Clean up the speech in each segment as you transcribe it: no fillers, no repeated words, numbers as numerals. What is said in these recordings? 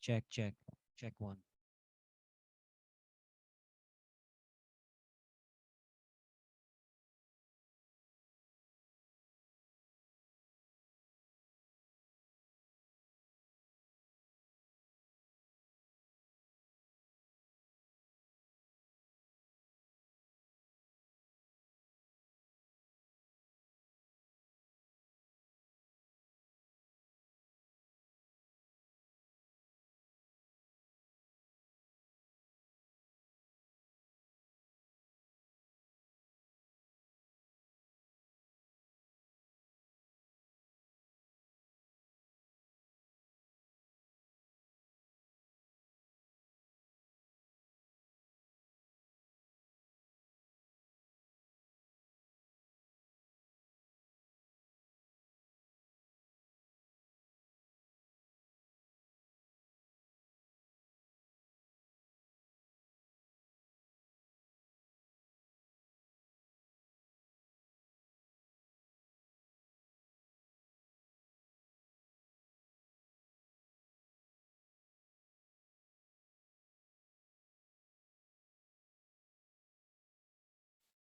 Check, check, check one.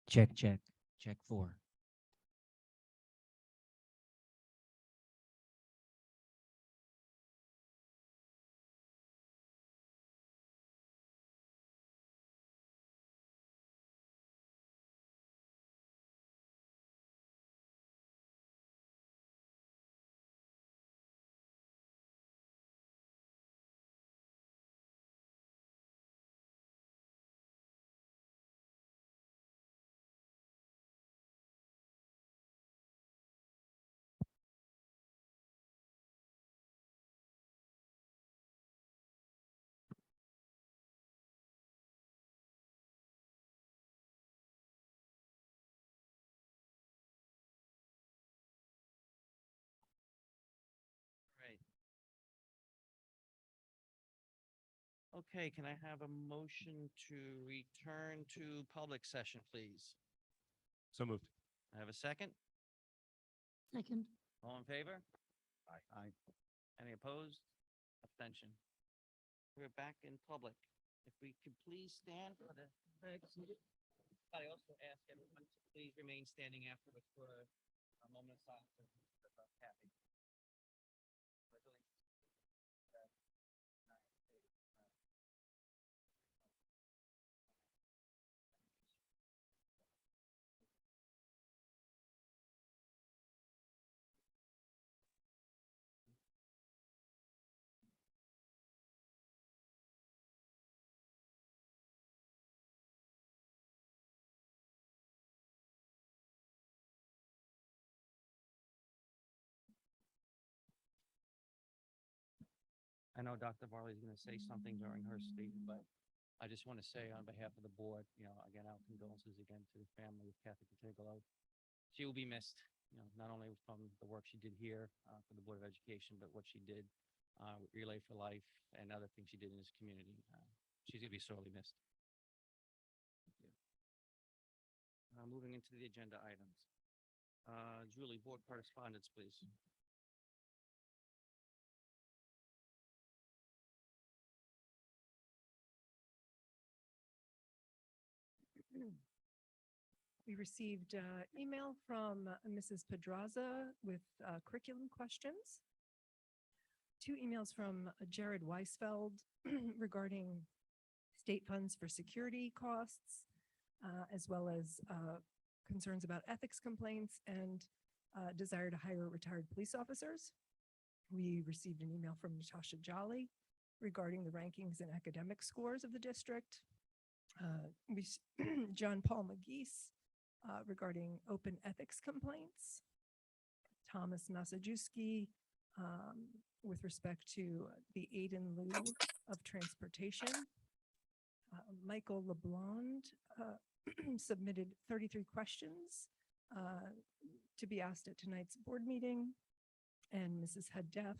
Check, check, check four. Right. Okay, can I have a motion to return to public session, please? So moved. I have a second? Second. All in favor? Aye. Aye. Any opposed? Abstention? We're back in public. If we could please stand for the next. I also ask everyone to please remain standing afterwards for a moment of silence. For Kathy. I know Dr. Varley is going to say something during her statement, but I just want to say on behalf of the board, again, our condolences again to the family of Kathy Patigalo. She will be missed, not only from the work she did here for the Board of Education, but what she did with Relay for Life and other things she did in this community. She's going to be sorely missed. Moving into the agenda items. Julie, board correspondence, please. We received email from Mrs. Pedraza with curriculum questions. 2 emails from Jared Weisfeld regarding state funds for security costs, as well as concerns about ethics complaints and desire to hire retired police officers. We received an email from Natasha Jolly regarding the rankings and academic scores of the district. John Paul McGeese regarding open ethics complaints. Thomas Masajewski with respect to the aid in lieu of transportation. Michael LeBlond submitted 33 questions to be asked at tonight's board meeting. And Mrs. Haddef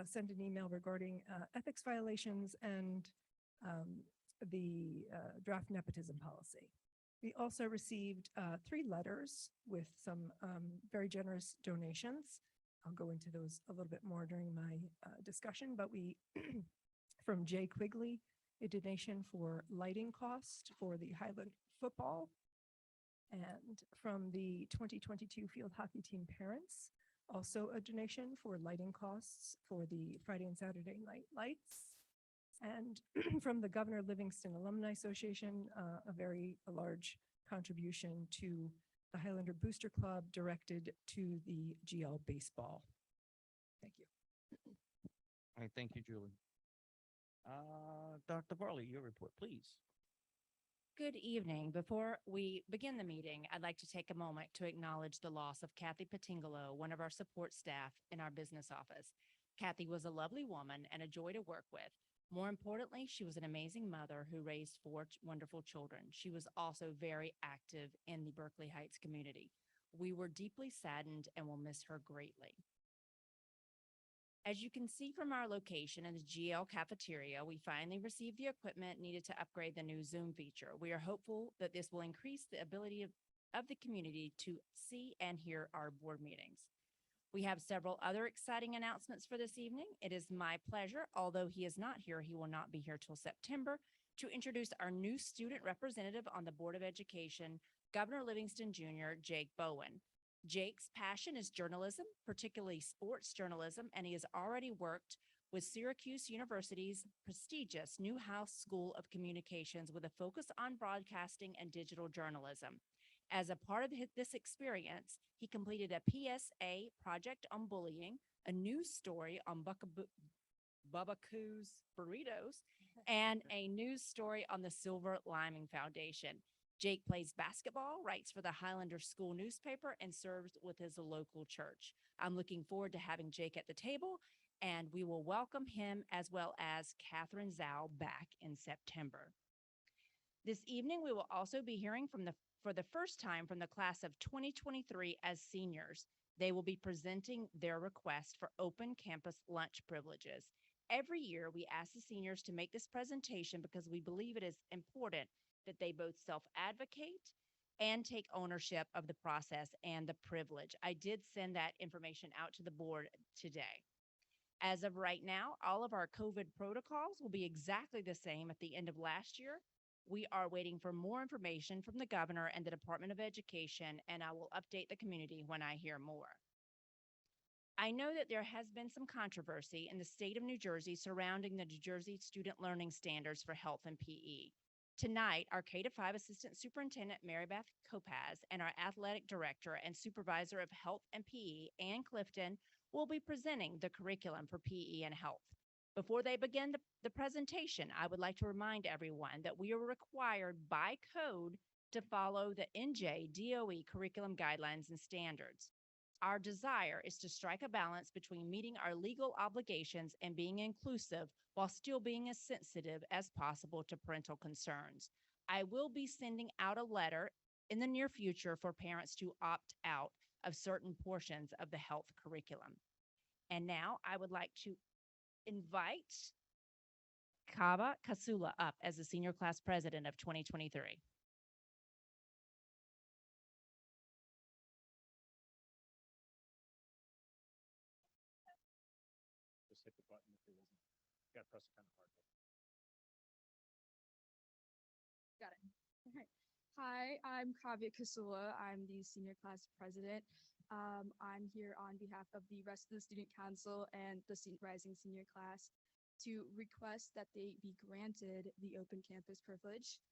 sent an email regarding ethics violations and the draft nepotism policy. We also received 3 letters with some very generous donations I'll go into those a little bit more during my discussion, but we, from Jay Quigley, a donation for lighting cost for the Highland football. And from the 2022 field hockey team parents, also a donation for lighting costs for the Friday and Saturday night lights. And from the Governor Livingston Alumni Association, a large contribution to the Highlander Booster Club directed to the GL baseball. Thank you. All right, thank you, Julie. Dr. Varley, your report, please. Good evening. Before we begin the meeting, I'd like to take a moment to acknowledge the loss of Kathy Patingolo, one of our support staff in our business office. Kathy was a lovely woman and a joy to work with. More importantly, she was an amazing mother who raised 4 wonderful children. She was also very active in the Berkeley Heights community. We were deeply saddened and will miss her greatly. As you can see from our location in the GL cafeteria, we finally received the equipment needed to upgrade the new Zoom feature. We are hopeful that this will increase the ability of the community to see and hear our board meetings. We have several other exciting announcements for this evening. It is my pleasure, although he is not here, he will not be here till September, to introduce our new student representative on the Board of Education, Governor Livingston Jr., Jake Bowen. Jake's passion is journalism, particularly sports journalism, and he has already worked with Syracuse University's prestigious Newhouse School of Communications with a focus on broadcasting and digital journalism. As a part of this experience, he completed a PSA project on bullying, a news story on Bubba burritos, and a news story on the Silver Lining Foundation. Jake plays basketball, writes for the Highlander School newspaper, and serves with his local church. I'm looking forward to having Jake at the table, and we will welcome him as well as Catherine Zhao back in September. This evening, we will also be hearing for the first time from the class of 2023 as seniors. They will be presenting their request for open campus lunch privileges. Every year, we ask the seniors to make this presentation because we believe it is important that they both self-advocate and take ownership of the process and the privilege. I did send that information out to the board today. As of right now, all of our COVID protocols will be exactly the same at the end of last year. We are waiting for more information from the governor and the Department of Education, and I will update the community when I hear more. I know that there has been some controversy in the state of New Jersey surrounding the New Jersey Student Learning Standards for Health and PE. Tonight, our K-5 Assistant Superintendent Mary Beth Kopaz and our Athletic Director and Supervisor of Health and PE, Ann Clifton, will be presenting the curriculum for PE and health. Before they begin the presentation, I would like to remind everyone that we are required by code to follow the NJ DOE curriculum guidelines and standards. Our desire is to strike a balance between meeting our legal obligations and being inclusive while still being as sensitive as possible to parental concerns. I will be sending out a letter in the near future for parents to opt out of certain portions of the health curriculum. And now I would like to invite Kava Kasula up as the senior class president of 2023. Just hit the button if it isn't. You gotta press it kind of hard. Got it. All right. Hi, I'm Kavya Kasula. I'm the senior class president. I'm here on behalf of the rest of the student council and the rising senior class to request that they be granted the open campus privilege.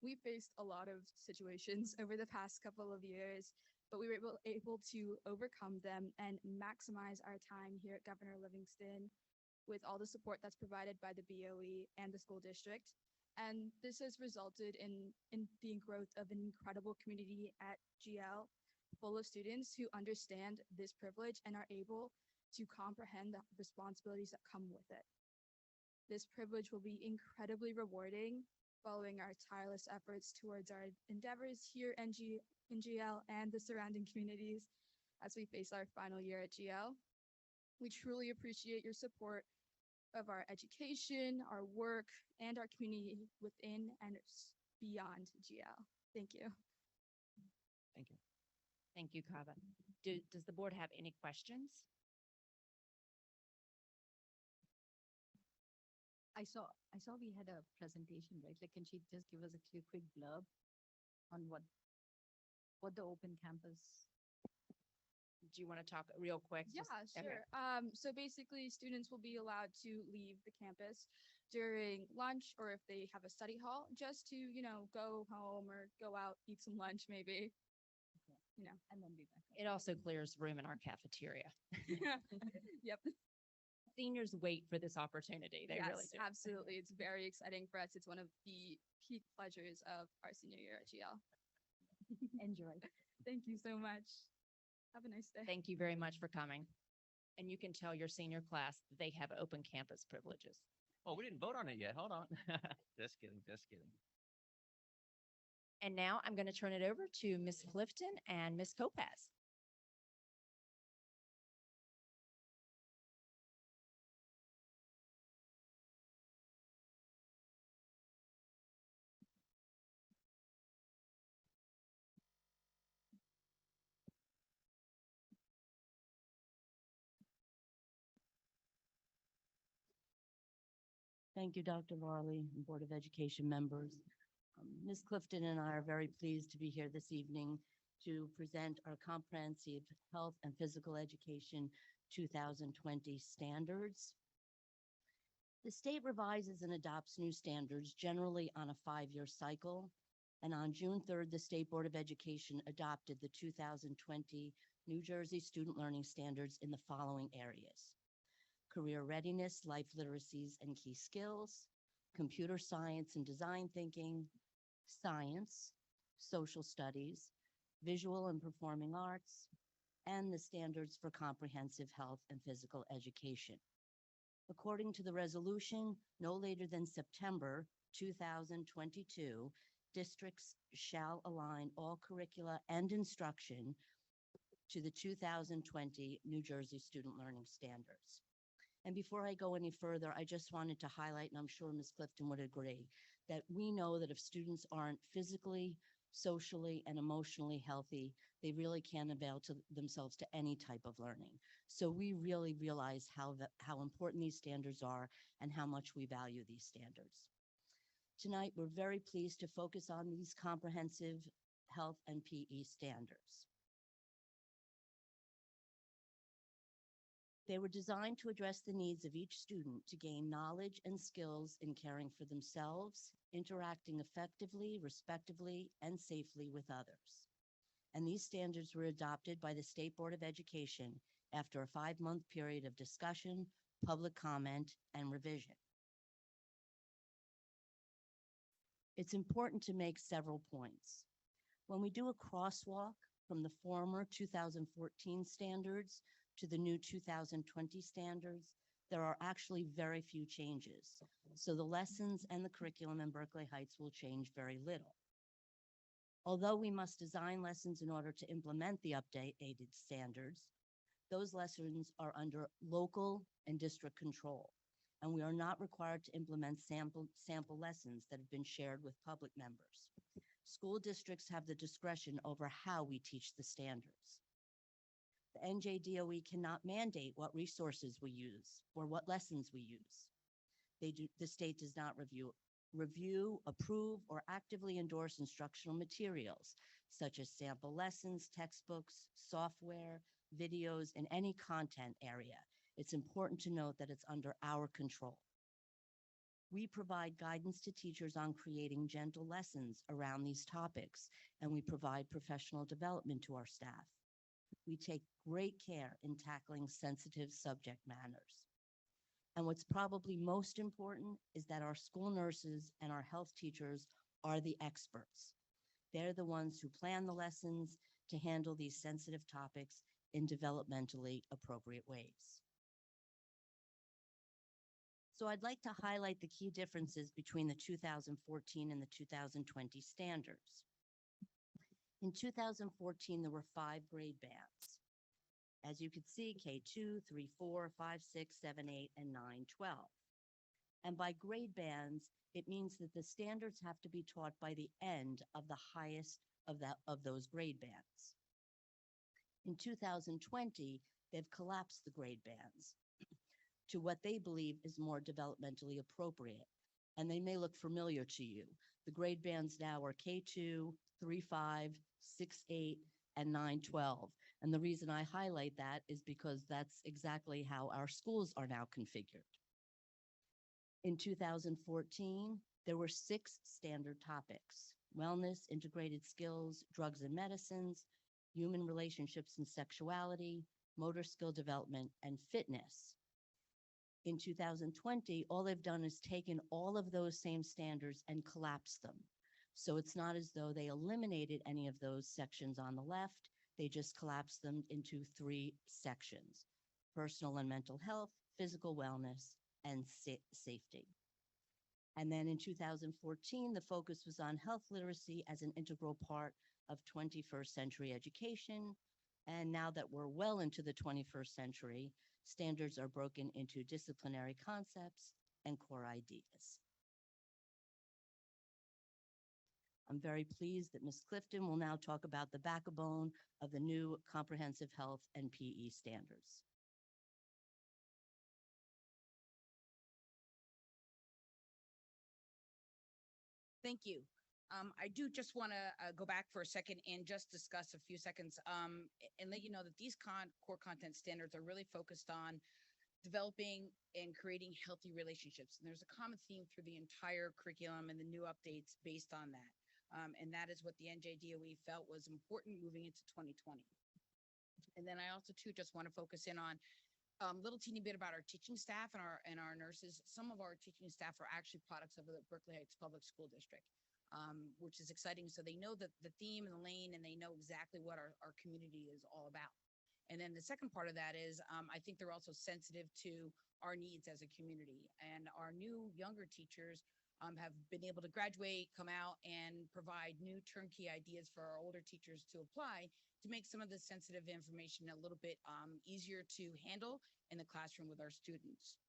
We faced a lot of situations over the past couple of years, but we were able to overcome them and maximize our time here at Governor Livingston with all the support that's provided by the BoE and the school district. And this has resulted in the growth of an incredible community at GL, full of students who understand this privilege and are able to comprehend the responsibilities that come with it. This privilege will be incredibly rewarding following our tireless efforts towards our endeavors here in GL and the surrounding communities as we face our final year at GL. We truly appreciate your support of our education, our work, and our community within and beyond GL. Thank you. Thank you. Thank you, Kava. Does the board have any questions? I saw we had a presentation, right? Like, can she just give us a quick blurb on what the open campus? Do you want to talk real quick? Yeah, Okay. sure. So basically, students will be allowed to leave the campus during lunch, or if they have a study hall, just to, go home or go out, eat some lunch maybe. And then be back. It also clears room in our cafeteria. Yep. Seniors wait for this opportunity. They really Yes, do. absolutely. It's very exciting for us. It's one of the peak pleasures of our senior year at GL. Enjoy. Thank you so much. Have a nice day. Thank you very much for coming. And you can tell your senior class that they have open campus privileges. Oh, we didn't vote on it yet. Hold on. Just kidding, just kidding. And now I'm going to turn it over to Ms. Clifton and Ms. Kopaz. Thank you, Dr. Varley and Board of Education members. Ms. Clifton and I are very pleased to be here this evening to present our comprehensive health and physical education 2020 standards. The state revises and adopts new standards generally on a 5-year cycle. And on June 3rd, the State Board of Education adopted the 2020 New Jersey Student Learning Standards in the following areas: career readiness, life literacies and key skills, computer science and design thinking, science, social studies, visual and performing arts, and the standards for comprehensive health and physical education. According to the resolution, no later than September 2022, districts shall align all curricula and instruction to the 2020 New Jersey Student Learning Standards. And before I go any further, I just wanted to highlight, and I'm sure Ms. Clifton would agree, that we know that if students aren't physically, socially, and emotionally healthy, they really can't avail to themselves to any type of learning. So we really realize how important these standards are and how much we value these standards. Tonight, we're very pleased to focus on these comprehensive health and PE standards. They were designed to address the needs of each student to gain knowledge and skills in caring for themselves, interacting effectively, respectively, and safely with others. And these standards were adopted by the State Board of Education after a 5-month period of discussion, public comment, and revision. It's important to make several points. When we do a crosswalk from the former 2014 standards to the new 2020 standards, there are actually very few changes. So the lessons and the curriculum in Berkeley Heights will change very little. Although we must design lessons in order to implement the updated standards, those lessons are under local and district control, and we are not required to implement sample lessons that have been shared with public members. School districts have the discretion over how we teach the standards. The NJDOE cannot mandate what resources we use or what lessons we use. The state does not review, approve, or actively endorse instructional materials, such as sample lessons, textbooks, software, videos, in any content area. It's important to note that it's under our control. We provide guidance to teachers on creating gentle lessons around these topics, and we provide professional development to our staff. We take great care in tackling sensitive subject matters. And what's probably most important is that our school nurses and our health teachers are the experts. They're the ones who plan the lessons to handle these sensitive topics in developmentally appropriate ways. So I'd like to highlight the key differences between the 2014 and the 2020 standards. In 2014, there were 5 grade bands. As you can see, K2, 3, 4, 5, 6, 7, 8, and 9, 12. And by grade bands, it means that the standards have to be taught by the end of the highest of those grade bands. In 2020, they've collapsed the grade bands to what they believe is more developmentally appropriate. And they may look familiar to you. The grade bands now are K2, 3-5, 6-8, and 9-12. And the reason I highlight that is because that's exactly how our schools are now configured. In 2014, there were 6 standard topics: wellness, integrated skills, drugs and medicines, human relationships and sexuality, motor skill development, and fitness. In 2020, all they've done is taken all of those same standards and collapsed them. So it's not as though they eliminated any of those sections on the left. They just collapsed them into 3 sections: personal and mental health, physical wellness, and safety. And then in 2014, the focus was on health literacy as an integral part of 21st century education. And now that we're well into the 21st century, standards are broken into disciplinary concepts and core ideas. I'm very pleased that Ms. Clifton will now talk about the backbone of the new comprehensive health and PE standards. Thank you. I do just want to go back for a second and just discuss a few seconds and let you know that these core content standards are really focused on developing and creating healthy relationships. And there's a common theme through the entire curriculum and the new updates based on that. And that is what the NJDOE felt was important moving into 2020. And then I also too just want to focus in on a little teeny bit about our teaching staff and our nurses. Some of our teaching staff are actually products of the Berkeley Heights Public School District, which is exciting. So they know the theme and the lane, and they know exactly what our community is all about. And then the second part of that is I think they're also sensitive to our needs as a community. And our new younger teachers have been able to graduate, come out, and provide new turnkey ideas for our older teachers to apply to make some of the sensitive information a little bit easier to handle in the classroom with our students.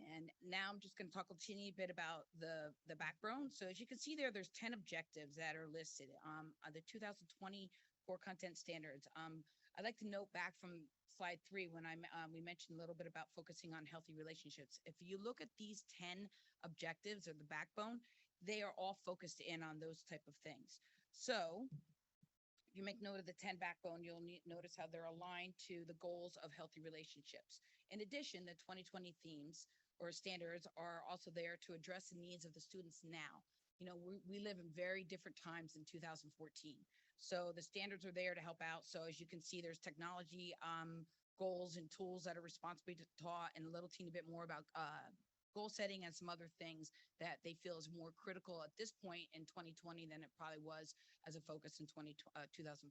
And now I'm just going to talk a teeny bit about the backbone. So as you can see there, there's 10 objectives that are listed on the 2020 core content standards. I'd like to note back from slide 3 when we mentioned a little bit about focusing on healthy relationships. If you look at these 10 objectives or the backbone, they are all focused in on those type of things. So if you make note of the 10 backbone, you'll notice how they're aligned to the goals of healthy relationships. In addition, the 2020 themes or standards are also there to address the needs of the students now. You know, we live in very different times in 2014. So the standards are there to help out. So as you can see, there's technology goals and tools that are responsibly taught, and a little teeny bit more about goal setting and some other things that they feel is more critical at this point in 2020 than it probably was as a focus in 2014.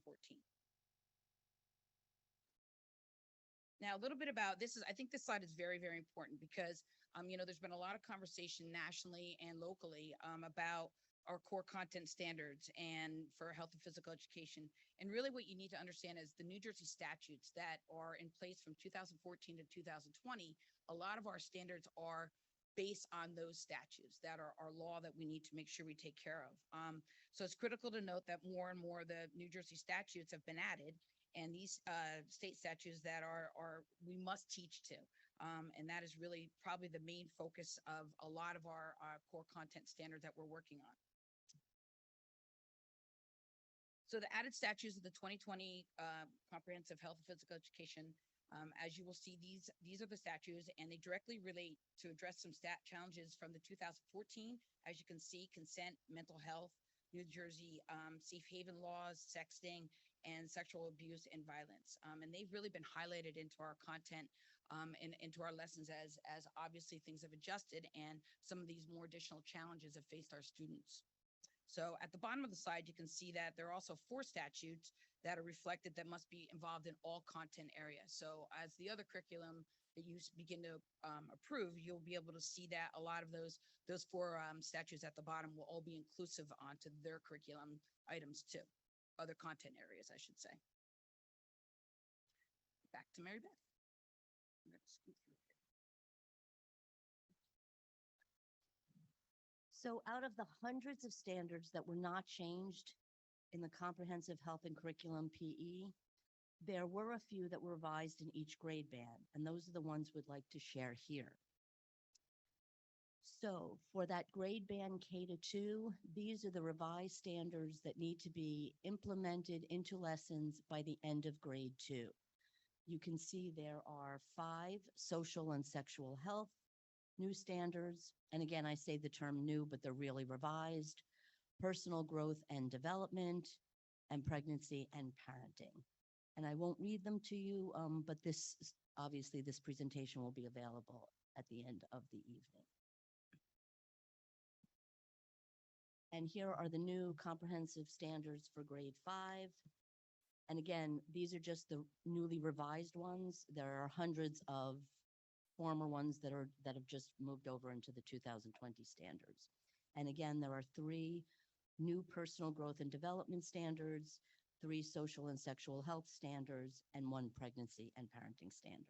Now, a little bit about this I think this slide is very, very important because, you know, there's been a lot of conversation nationally and locally about our core content standards and for health and physical education. And really what you need to understand is the New Jersey statutes that are in place from 2014 to 2020, a lot of our standards are based on those statutes that are our law that we need to make sure we take care of. So it's critical to note that more and more of the New Jersey statutes have been added, and these state statutes that we must teach to. And that is really probably the main focus of a lot of our core content standards that we're working on. So the added statutes of the 2020 Comprehensive Health and Physical Education, as you will see, these are the statutes, and they directly relate to address some challenges from the 2014, as you can see, consent, mental health, New Jersey safe haven laws, sexting, and sexual abuse and violence. And they've really been highlighted into our content and into our lessons as obviously things have adjusted and some of these more additional challenges have faced our students. So at the bottom of the slide, you can see that there are also 4 statutes that are reflected that must be involved in all content areas. So as the other curriculum that you begin to approve, you'll be able to see that a lot of those 4 statutes at the bottom will all be inclusive onto their curriculum items too, other content areas, I should say. Back to Mary Beth. I'm gonna scoot through here. So out of the hundreds of standards that were not changed in the comprehensive health and curriculum PE, there were a few that were revised in each grade band, and those are the ones we'd like to share here. So for that grade band K to 2, these are the revised standards that need to be implemented into lessons by the end of grade 2. You can see there are 5 social and sexual health new standards. And again, I say the term new, but they're really revised. Personal growth and development, and pregnancy and parenting. And I won't read them to you, but obviously this presentation will be available at the end of the evening. And here are the new comprehensive standards for grade 5. And again, these are just the newly revised ones. There are hundreds of former ones that have just moved over into the 2020 standards. And again, there are 3 new personal growth and development standards, 3 social and sexual health standards, and 1 pregnancy and parenting standard.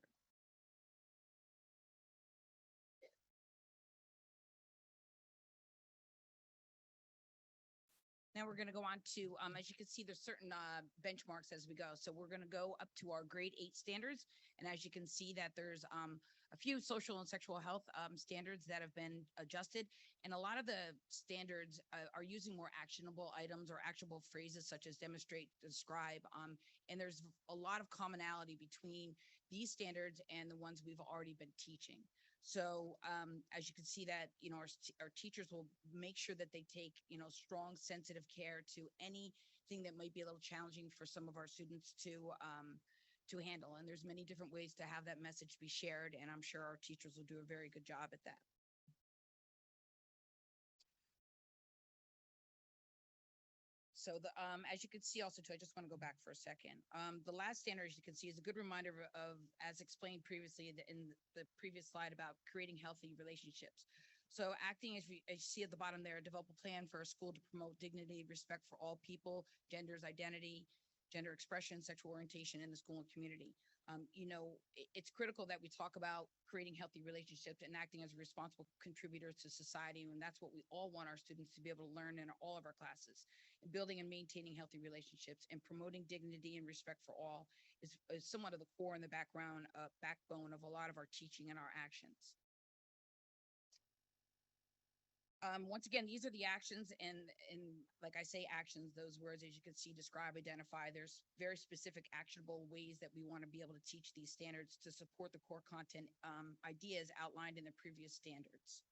Now we're going to go on to, as you can see, there's certain benchmarks as we go. So we're going to go up to our grade 8 standards. And as you can see that there's a few social and sexual health standards that have been adjusted. And a lot of the standards are using more actionable items or actionable phrases such as demonstrate, describe. And there's a lot of commonality between these standards and the ones we've already been teaching. So as you can see that, our teachers will make sure that they take, strong, sensitive care to anything that might be a little challenging for some of our students to handle. And there's many different ways to have that message be shared. And I'm sure our teachers will do a very good job at that. So as you can see also too, I just want to go back for a second. The last standard, as you can see, is a good reminder of as explained previously in the previous slide about creating healthy relationships. So acting as you see at the bottom there, develop a plan for a school to promote dignity, respect for all people, genders, identity, gender expression, sexual orientation in the school and community. It's critical that we talk about creating healthy relationships and acting as a responsible contributor to society. And that's what we all want our students to be able to learn in all of our classes. And building and maintaining healthy relationships and promoting dignity and respect for all is somewhat of the core and the backbone of a lot of our teaching and our actions. Once again, these are the actions and like I say, actions, those words, as you can see, describe, identify, there's very specific actionable ways that we want to be able to teach these standards to support the core content ideas outlined in the previous standards.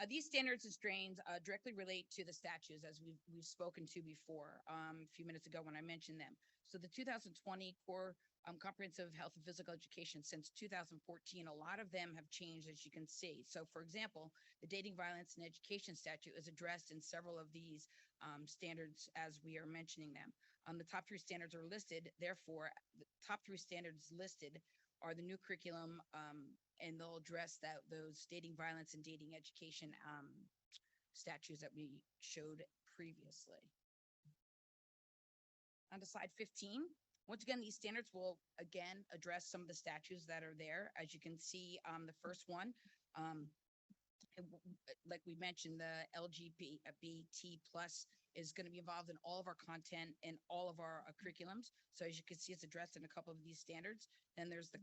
These standards and strains directly relate to the statutes as we've spoken to before a few minutes ago when I mentioned them. So the 2020 core comprehensive health and physical education since 2014, a lot of them have changed, as you can see. So for example, the dating violence and education statute is addressed in several of these standards as we are mentioning them. The top 3 standards are listed. Therefore, the top 3 standards listed are the new curriculum, and they'll address those dating violence and dating education statutes that we showed previously. On to slide 15. Once again, these standards will again address some of the statutes that are there. As you can see, the first one, like we mentioned, the LGBT plus is going to be involved in all of our content and all of our curriculums. So as you can see, it's addressed in a couple of these standards. Then there's the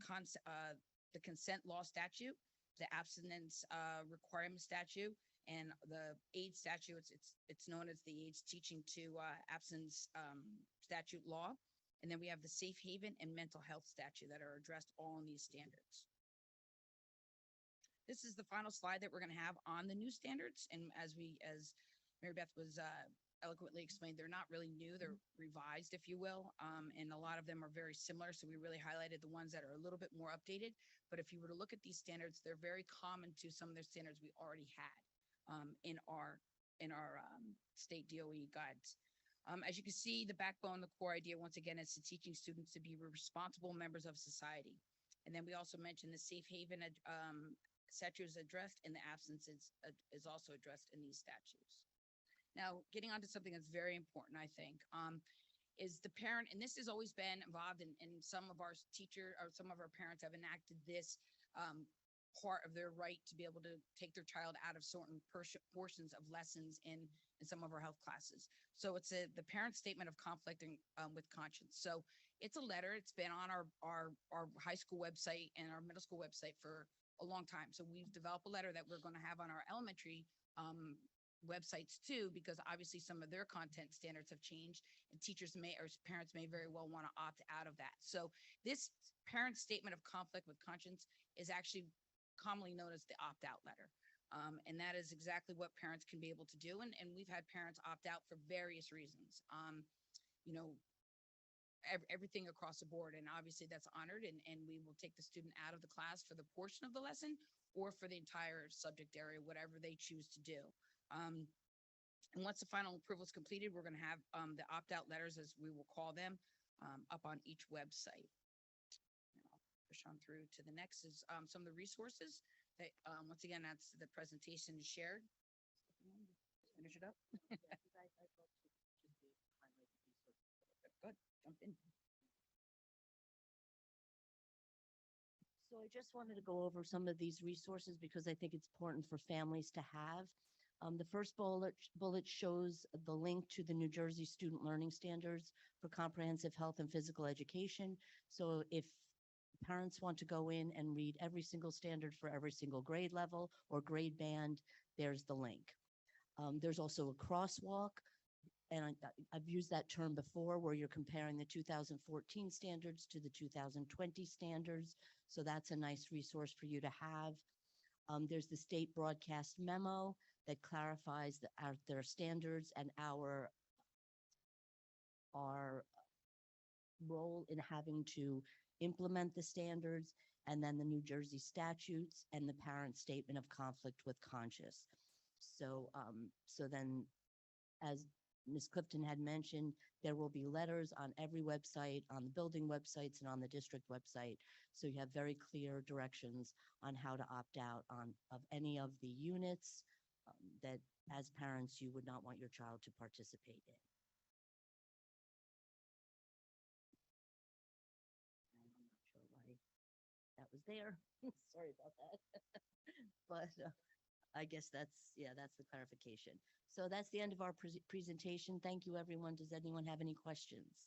consent law statute, the abstinence requirement statute, and the AIDS statute. It's known as the AIDS teaching to abstinence statute law. And then we have the safe haven and mental health statute that are addressed all in these standards. This is the final slide that we're going to have on the new standards. And as Mary Beth was eloquently explained, they're not really new, they're revised, if you will. And a lot of them are very similar. So we really highlighted the ones that are a little bit more updated. But if you were to look at these standards, they're very common to some of the standards we already had in our state DOE guides. As you can see, the backbone, the core idea, once again, is to teaching students to be responsible members of society. And then we also mentioned the safe haven statute is addressed, and the absence is also addressed in these statutes. Now, getting on to something that's very important, I think, is the parent, and this has always been involved in some of our teachers or some of our parents have enacted this part of their right to be able to take their child out of certain portions of lessons in some of our health classes. So it's the parent statement of conflict and with conscience. So it's a letter. It's been on our high school website and our middle school website for a long time. So we've developed a letter that we're going to have on our elementary websites too, because obviously some of their content standards have changed and teachers may, or parents may very well want to opt out of that. So this parent statement of conflict with conscience is actually commonly known as the opt-out letter. And that is exactly what parents can be able to do. And we've had parents opt out for various reasons. You know, everything across the board. And obviously that's honored and we will take the student out of the class for the portion of the lesson or for the entire subject area, whatever they choose to do. And once the final approval is completed, we're going to have the opt-out letters, as we will call them, up on each website. And I'll push on through to the next is some of the resources that, once again, that's the presentation shared. Finish it up. Good, jump in. So I just wanted to go over some of these resources because I think it's important for families to have. The first bullet shows the link to the New Jersey Student Learning Standards for Comprehensive Health and Physical Education. So if parents want to go in and read every single standard for every single grade level or grade band, there's the link. There's also a crosswalk, and I've used that term before, where you're comparing the 2014 standards to the 2020 standards. So that's a nice resource for you to have. There's the state broadcast memo that clarifies their standards and our role in having to implement the standards, and then the New Jersey statutes and the parent statement of conflict with conscience. So, so then, as Ms. Clifton had mentioned, there will be letters on every website, on the building websites and on the district website. So you have very clear directions on how to opt out of any of the units that as parents you would not want your child to participate in. I'm not sure why that was there. Sorry about that. But I guess that's the clarification. So that's the end of our presentation. Thank you, everyone. Does anyone have any questions?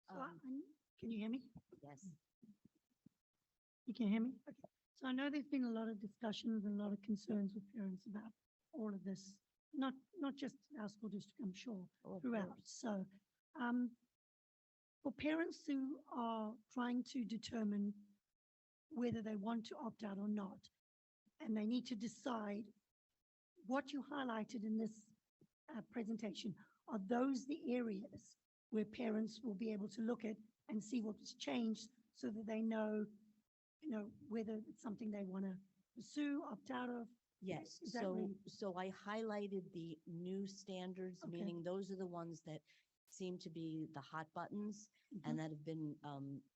So can you hear me? Yes. You can hear me? Okay. So I know there's been a lot of discussions and a lot of concerns with parents about all of this, not just our school district, I'm sure, Oh, of throughout. course. So for parents who are trying to determine whether they want to opt out or not, and they need to decide what you highlighted in this presentation, are those the areas where parents will be able to look at and see what's changed so that they know, whether it's something they want to pursue, opt out of? Yes, Is that so, really- so I highlighted the new standards, Okay. meaning those are the ones that seem to be the hot buttons and that have been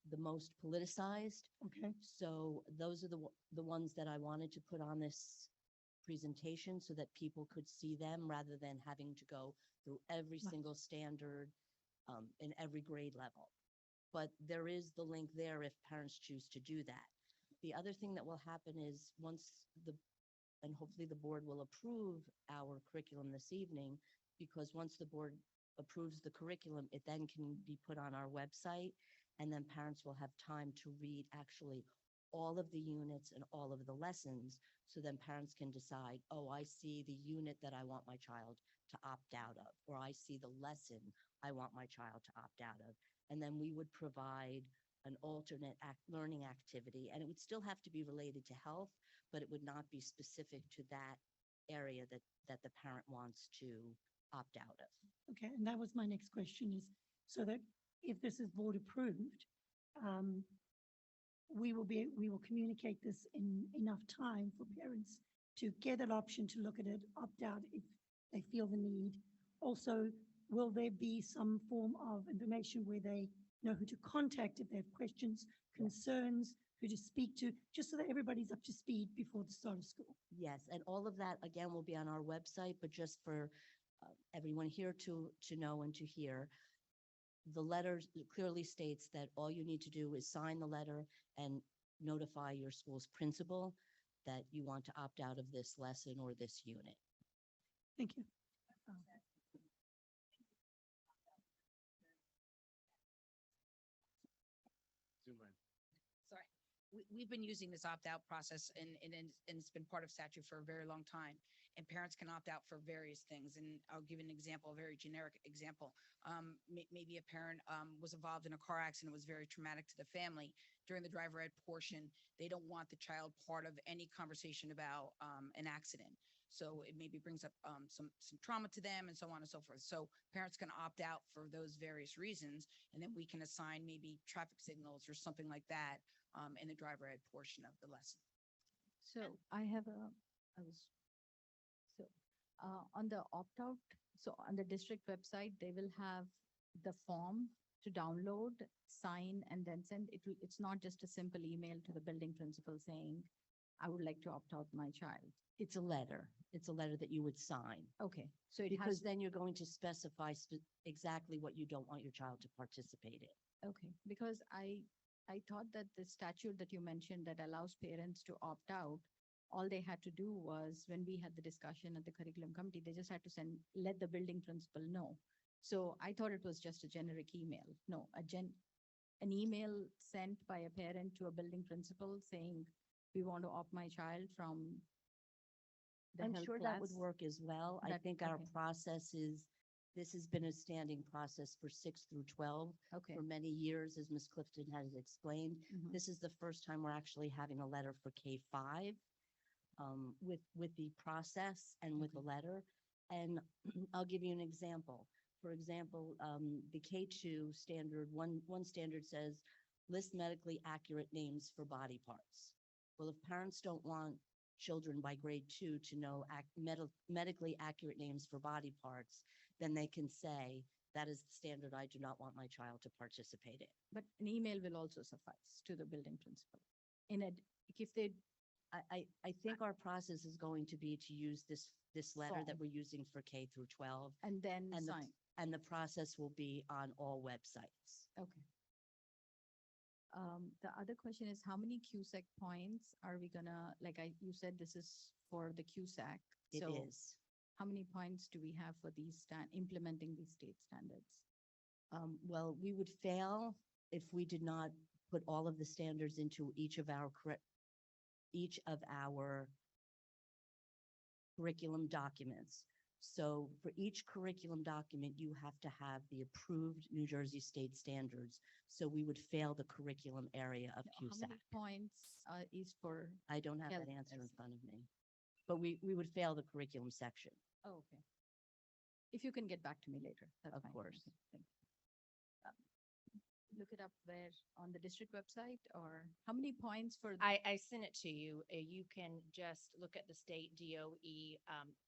the most politicized. Okay, So those are the ones that I wanted to put on this presentation so that people could see them rather than having to go through every Right. single standard in every grade level. But there is the link there if parents choose to do that. The other thing that will happen is and hopefully the board will approve our curriculum this evening, because once the board approves the curriculum, it then can be put on our website, and then parents will have time to read actually all of the units and all of the lessons. So then parents can decide, oh, I see the unit that I want my child to opt out of, or I see the lesson I want my child to opt out of. And then we would provide an alternate learning activity, and it would still have to be related to health, but it would not be specific to that area that the parent wants to opt out of. okay, and that was my next question, is so that if this is board approved, we will communicate this in enough time for parents to get an option to look at it, opt out if they feel the need. Also, will there be some form of information where they know who to contact if they have questions, concerns, who to speak to, just so that everybody's up to speed before the start of school? Yes, and all of that, again, will be on our website, but just for everyone here to know and to hear, the letter clearly states that all you need to do is sign the letter and notify your school's principal that you want to opt out of this lesson or this unit. Thank you. Zoom in. Sorry. We've been using this opt-out process and it's been part of statute for a very long time. And parents can opt out for various things. And I'll give an example, a very generic example. Maybe a parent was involved in a car accident, was very traumatic to the family. During the driver ed portion, they don't want the child part of any conversation about an accident. So it maybe brings up some trauma to them and so on and so forth. So parents can opt out for those various reasons, and then we can assign maybe traffic signals or something like that in the driver ed portion of the lesson. So I have a, I was, so, on the opt-out, so on the district website, they will have the form to download, sign, and then send. It's not just a simple email to the building principal saying, I would like to opt out my child. It's a letter. It's a letter that you would sign. Okay, so it Because has, then you're going to specify exactly what you don't want your child to participate in. okay, because I thought that the statute that you mentioned that allows parents to opt out, all they had to do was, when we had the discussion at the curriculum committee, they just had to let the building principal know. So I thought it was just a generic email. No, an email sent by a parent to a building principal saying, we want to opt my child from the I'm health sure that would class. work as well. I That- think our okay. process is, this has been a standing process for 6 through 12 Okay. for many years, as Ms. Clifton has explained. Mhm. This is the first time we're actually having a letter for K-5 with the process and with the letter. And I'll give you an example. For example, the K-2 standard, one standard says, list medically accurate names for body parts. Well, if parents don't want children by grade 2 to know medically accurate names for body parts, then they can say, that is the standard I do not want my child to participate in. But an email will also suffice to the building principal. If they, I think our process is going to be to use this letter that Form. we're using for K through 12. and then And the, sign. and the process will be on all websites. Okay. The other question is, how many QSEC points are we gonna, you said this is for the QSEC. It So is. how many points do we have for implementing these state standards? Well, we would fail if we did not put all of the standards into each of our curriculum documents. So for each curriculum document, you have to have the approved New Jersey state standards. So we would fail the curriculum area of No, How QSAC. many points is for, I don't have Health that answer in as- front of me. But we would fail the curriculum section. oh, okay. If you can get back to me later, that's Of fine. course. Okay, thank you. Look it up where, on the district website, or how many points for? I sent it to you. You can just look at the state DOE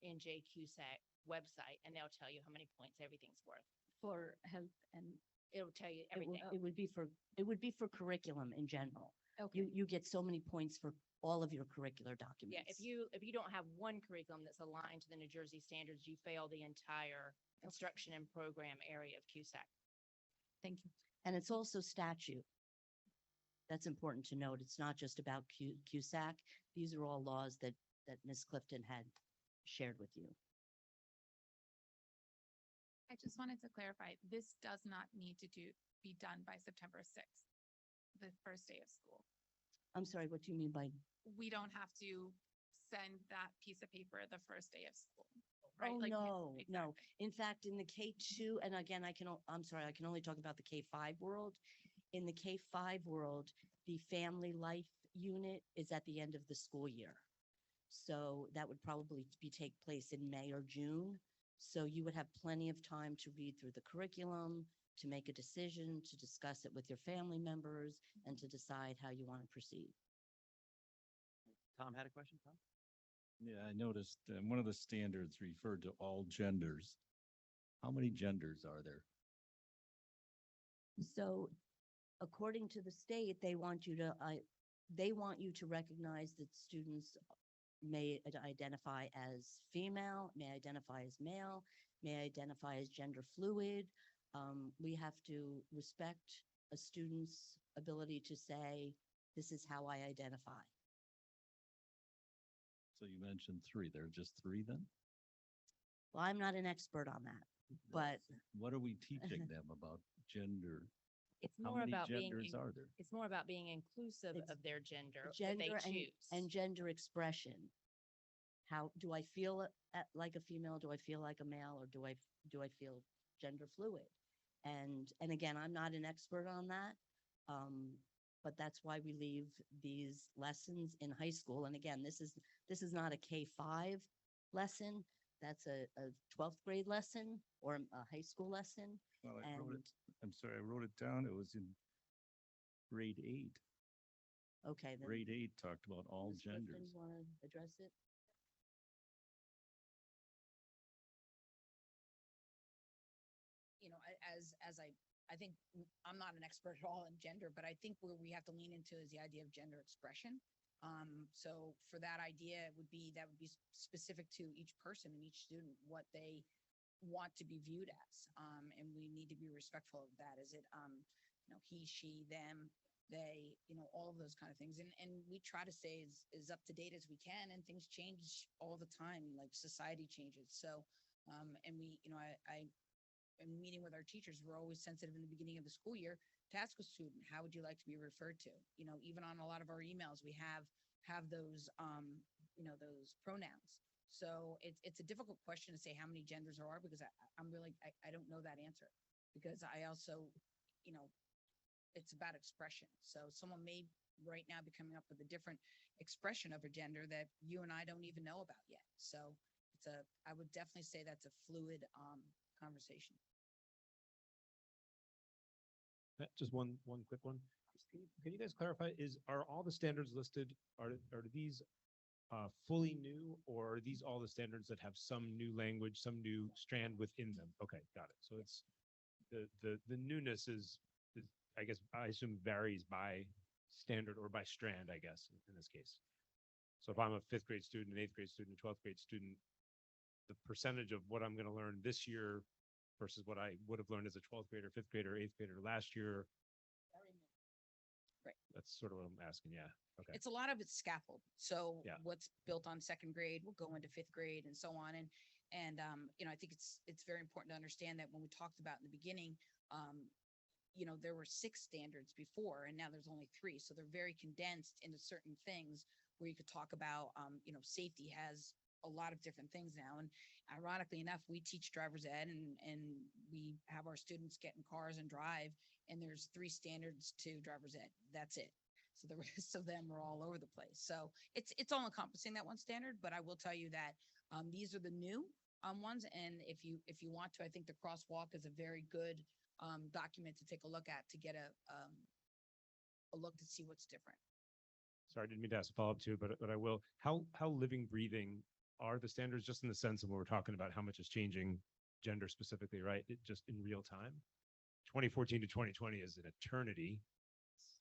NJQSAC website and they'll tell you how many points everything's worth. For health and, It'll tell you It would- everything. it would be for curriculum in general. okay, You get so many points for all of your curricular documents. Yeah, if you don't have one curriculum that's aligned to the New Jersey standards, you fail the entire instruction and program area of QSAC. thank you. And it's also statute. That's important to note. It's not just about QSAC. These are all laws that Ms. Clifton had shared with you. I just wanted to clarify, this does not need to be done by September 6th, the first day of school. I'm sorry, what do you mean by, We don't have to send that piece of paper the first day of school, right? oh, Like, no, no. exactly. In fact, in the K-2, and again, I'm sorry, I can only talk about the K-5 world. In the K-5 world, the family life unit is at the end of the school year. So that would probably take place in May or June. So you would have plenty of time to read through the curriculum, to make a decision, to discuss it with your family members, and to decide how you want to proceed. Tom had a question, Tom? Yeah, I noticed one of the standards referred to all genders. How many genders are there? So according to the state, they want you to recognize that students may identify as female, may identify as male, may identify as gender fluid. We have to respect a student's ability to say, this is how I identify. So you mentioned three. There are just three then? Well, I'm not an expert on that, but What are we teaching them about gender? It's How more many about being, genders are there? it's more about being inclusive It's of their gender that gender they and, choose. and gender expression. How, do I feel like a female? Do I feel like a male? Or do I feel gender fluid? And again, I'm not an expert on that. But that's why we leave these lessons in high school. And again, this is not a K-5 lesson. That's a 12th grade lesson or a high school lesson. Well, And, I'm sorry, I wrote it down. It was in grade 8. okay, then. Grade 8 talked about all Ms. Clifton, genders. Want to address it? You know, I think I'm not an expert at all in gender, but I think where we have to lean into is the idea of gender expression. So for that idea, that would be specific to each person and each student, what they want to be viewed as. And we need to be respectful of that. Is it, he, she, them, they, all of those kind of things. And we try to stay as up to date as we can, and things change all the time, like society changes. So, and we, in meeting with our teachers, we're always sensitive in the beginning of the school year to ask a student, how would you like to be referred to? Even on a lot of our emails, we have those, those pronouns. So it's a difficult question to say how many genders there are, because I don't know that answer, because I also, it's about expression. So someone may right now be coming up with a different expression of a gender that you and I don't even know about yet. So I would definitely say that's a fluid, conversation. Just one quick one. Can you guys clarify, are all the standards listed, are these fully new, or are these all the standards that have some new language, some new strand within them? Okay, got it. So it's the newness is, I guess, I assume varies by standard or by strand, I guess, in this case. So if I'm a 5th grade student, an 8th grade student, 12th grade student, the percentage of what I'm going to learn this year versus what I would have learned as a 12th grader, 5th grader, 8th grader last year. Right. That's sort of what I'm asking. Yeah. Okay. It's a lot of it's scaffold. So Yeah. what's built on 2nd grade will go into 5th grade and so on. And I think it's very important to understand that when we talked about in the beginning, there were 6 standards before, and now there's only 3. So they're very condensed into certain things where you could talk about, safety has a lot of different things now. And ironically enough, we teach driver's ed, and we have our students get in cars and drive, and there's 3 standards to driver's ed. That's it. So the rest of them are all over the place. So it's all encompassing, that one standard, but I will tell you that these are the new ones. And if you want to, I think the crosswalk is a very good document to take a look at, to get a look to see what's different. Sorry, I didn't mean to ask a follow-up too, but I will. How living, breathing are the standards, just in the sense of when we're talking about how much is changing gender specifically, right? Just in real time. 2014 to 2020 is an eternity.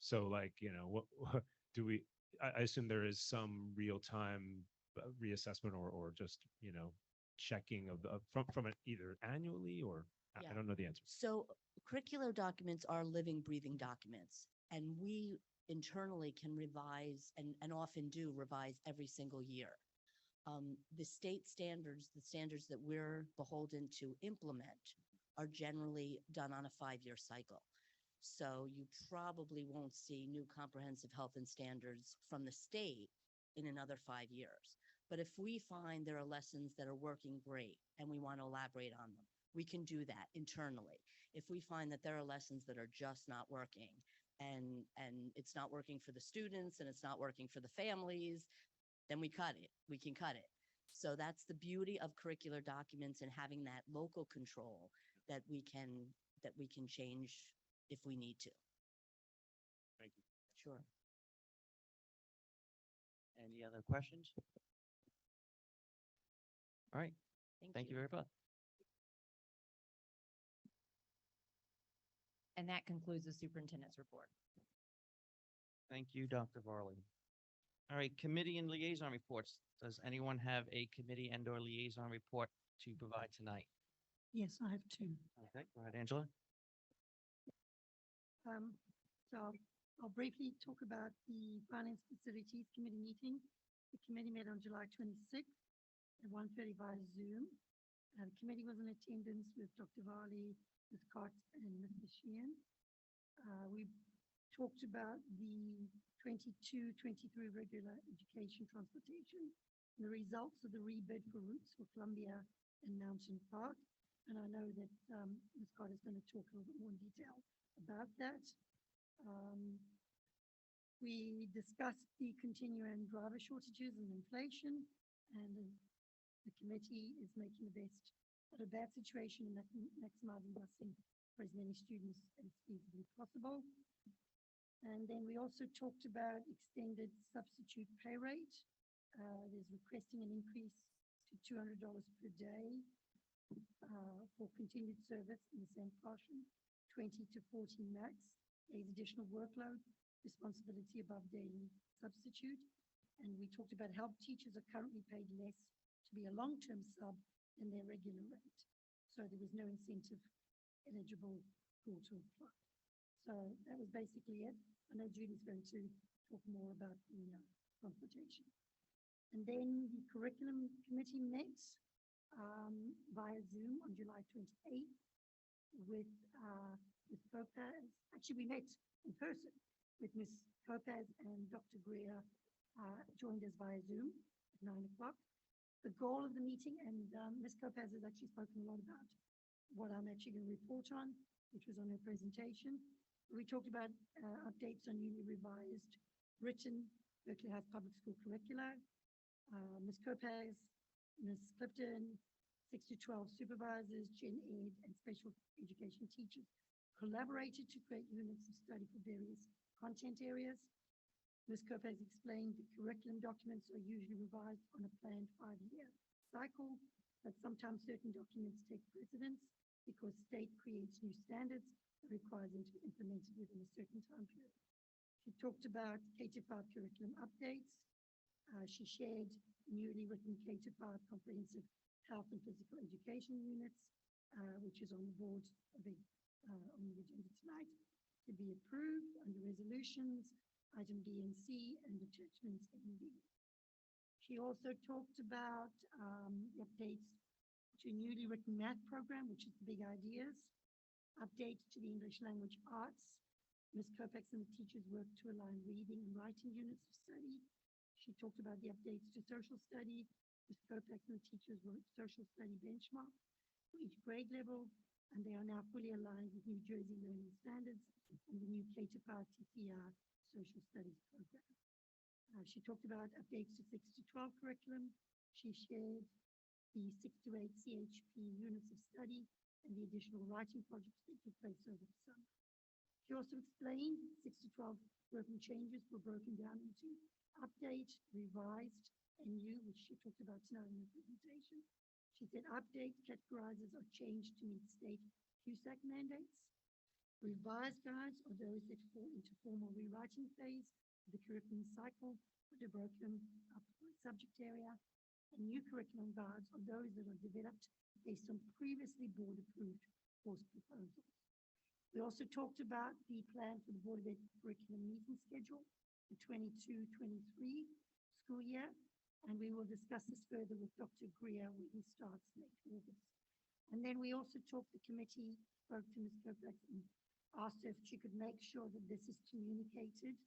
So like, what do we, I assume there is some real time reassessment or just, checking of from it either annually or Yeah. I don't know the answer. So curricular documents are living, breathing documents, and we internally can revise and often do revise every single year. The state standards, the standards that we're beholden to implement, are generally done on a 5-year cycle. So you probably won't see new comprehensive health and standards from the state in another 5 years. But if we find there are lessons that are working great and we want to elaborate on them, we can do that internally. If we find that there are lessons that are just not working, and it's not working for the students and it's not working for the families, then we cut it. We can cut it. So that's the beauty of curricular documents, and having that local control that we can change if we need to. Thank you. Sure. Any other questions? All right. Thank you very much. And that concludes the superintendent's report. Thank you, Dr. Varley. All right, committee and liaison reports. Does anyone have a committee and/or liaison report to provide tonight? Yes, I have 2. Okay, go ahead, Angela. So I'll briefly talk about the Finance Facilities Committee meeting. The committee met on July 26th at 1:30 via Zoom. The committee was in attendance with Dr. Varley, Ms. Cox, and Mr. Sheehan. We talked about the 22-23 regular education transportation and the results of the rebid for routes for Columbia and Mountain Park. And I know that Ms. Carter is going to talk a little bit more in detail about that. We discussed the continuing driver shortages and inflation, and the committee is making the best of a bad situation and maximizing busing for as many students as feasibly possible. And then we also talked about extended substitute pay rate. There's requesting an increase to $200 per day for continued service in the same portion, 20 to 40 max. There's additional workload, responsibility above daily substitute. And we talked about help teachers are currently paid less to be a long-term sub than their regular rate. So there was no incentive eligible pool to apply. So that was basically it. I know Judy's going to talk more about the transportation. And then the curriculum committee met via Zoom on July 28th with Ms. Kopaz. Actually, we met in person with Ms. Kopaz, and Dr. Greer joined us via Zoom at 9 o'clock. The goal of the meeting, and Ms. Kopaz has actually spoken a lot about what I'm actually going to report on, which was on her presentation. We talked about updates on newly revised written Berkeley House Public School curricula. Ms. Kopaz, Ms. Clifton, 6 to 12 supervisors, gen ed, and special education teachers collaborated to create units of study for various content areas. Ms. Kopaz explained the curriculum documents are usually revised on a planned 5-year cycle, but sometimes certain documents take precedence because state creates new standards that require them to be implemented within a certain time period. She talked about K-5 curriculum updates. She shared newly written K-5 comprehensive health and physical education units, which is on the board of on the agenda tonight to be approved under resolutions, item B and C, and attachments A and B. She also talked about the updates to newly written math program, which is the big ideas, updates to the English language arts. Ms. Kopex and the teachers worked to align reading and writing units of study. She talked about the updates to social study. Ms. Kopex and the teachers wrote social study benchmark for each grade level, and they are now fully aligned with New Jersey learning standards and the new K-5 TCR social studies program. She talked about updates to 6 to 12 curriculum. She shared the 6 to 8 CHP units of study and the additional writing projects that took place over the summer. She also explained 6 to 12 working changes were broken down into update, revised, and new, which she talked about tonight in the presentation. She said update categorizes are changed to meet state QSAC mandates. Revised guides are those that fall into formal rewriting phase of the curriculum cycle, but are broken up by subject area. And new curriculum guides are those that are developed based on previously board-approved course proposals. We also talked about the plan for the Board of Ed curriculum meeting schedule, the 22-23 school year, and we will discuss this further with Dr. Greer when he starts late August. And then we also talked, the committee spoke to Ms. Kopex and asked her if she could make sure that this is communicated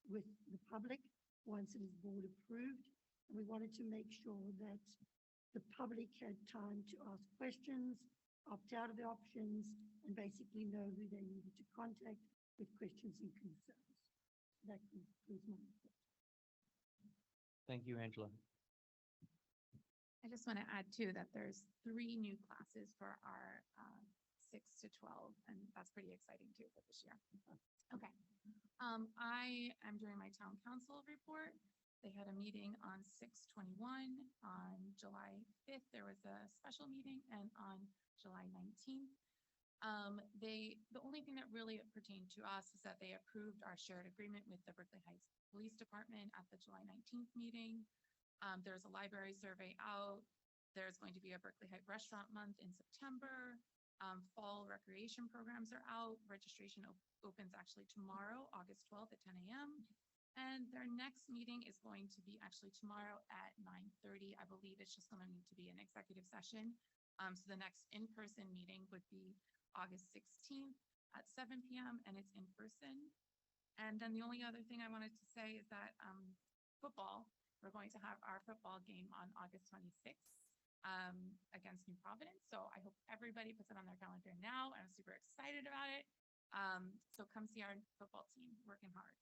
with the public once it is board approved. And we wanted to make sure that the public had time to ask questions, opt out of the options, and basically know who they needed to contact with questions and concerns. That concludes my report. Thank you, Angela. I just want to add too that there's 3 new classes for our 6 to 12, and that's pretty exciting too for this year. Okay. I am doing my town council report. They had a meeting on 6/21. On July 5th, there was a special meeting, and on July 19th. The only thing that really pertained to us is that they approved our shared agreement with the Berkeley Heights Police Department at the July 19th meeting. There's a library survey out. There's going to be a Berkeley Heights Restaurant Month in September. Fall recreation programs are out. Registration opens actually tomorrow, August 12th at 10 a.m. And their next meeting is going to be actually tomorrow at 9:30. I believe it's just going to need to be an executive session. So the next in-person meeting would be August 16th at 7 p.m. and it's in person. And then the only other thing I wanted to say is that football, we're going to have our football game on August 26th against New Providence. So I hope everybody puts it on their calendar now. I'm super excited about it. So come see our football team working hard.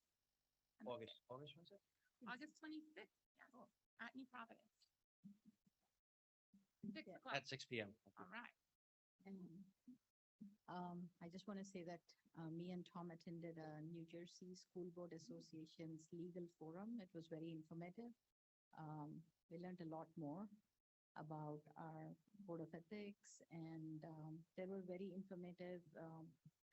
And that's it. August, when's it? August 26th, yes, at New Providence. 6 Yeah. o'clock. At 6 p.m. All right. And I just want to say that me and Tom attended a New Jersey School Board Association's legal forum. It was very informative. We learned a lot more about our Board of Ethics, and there were very informative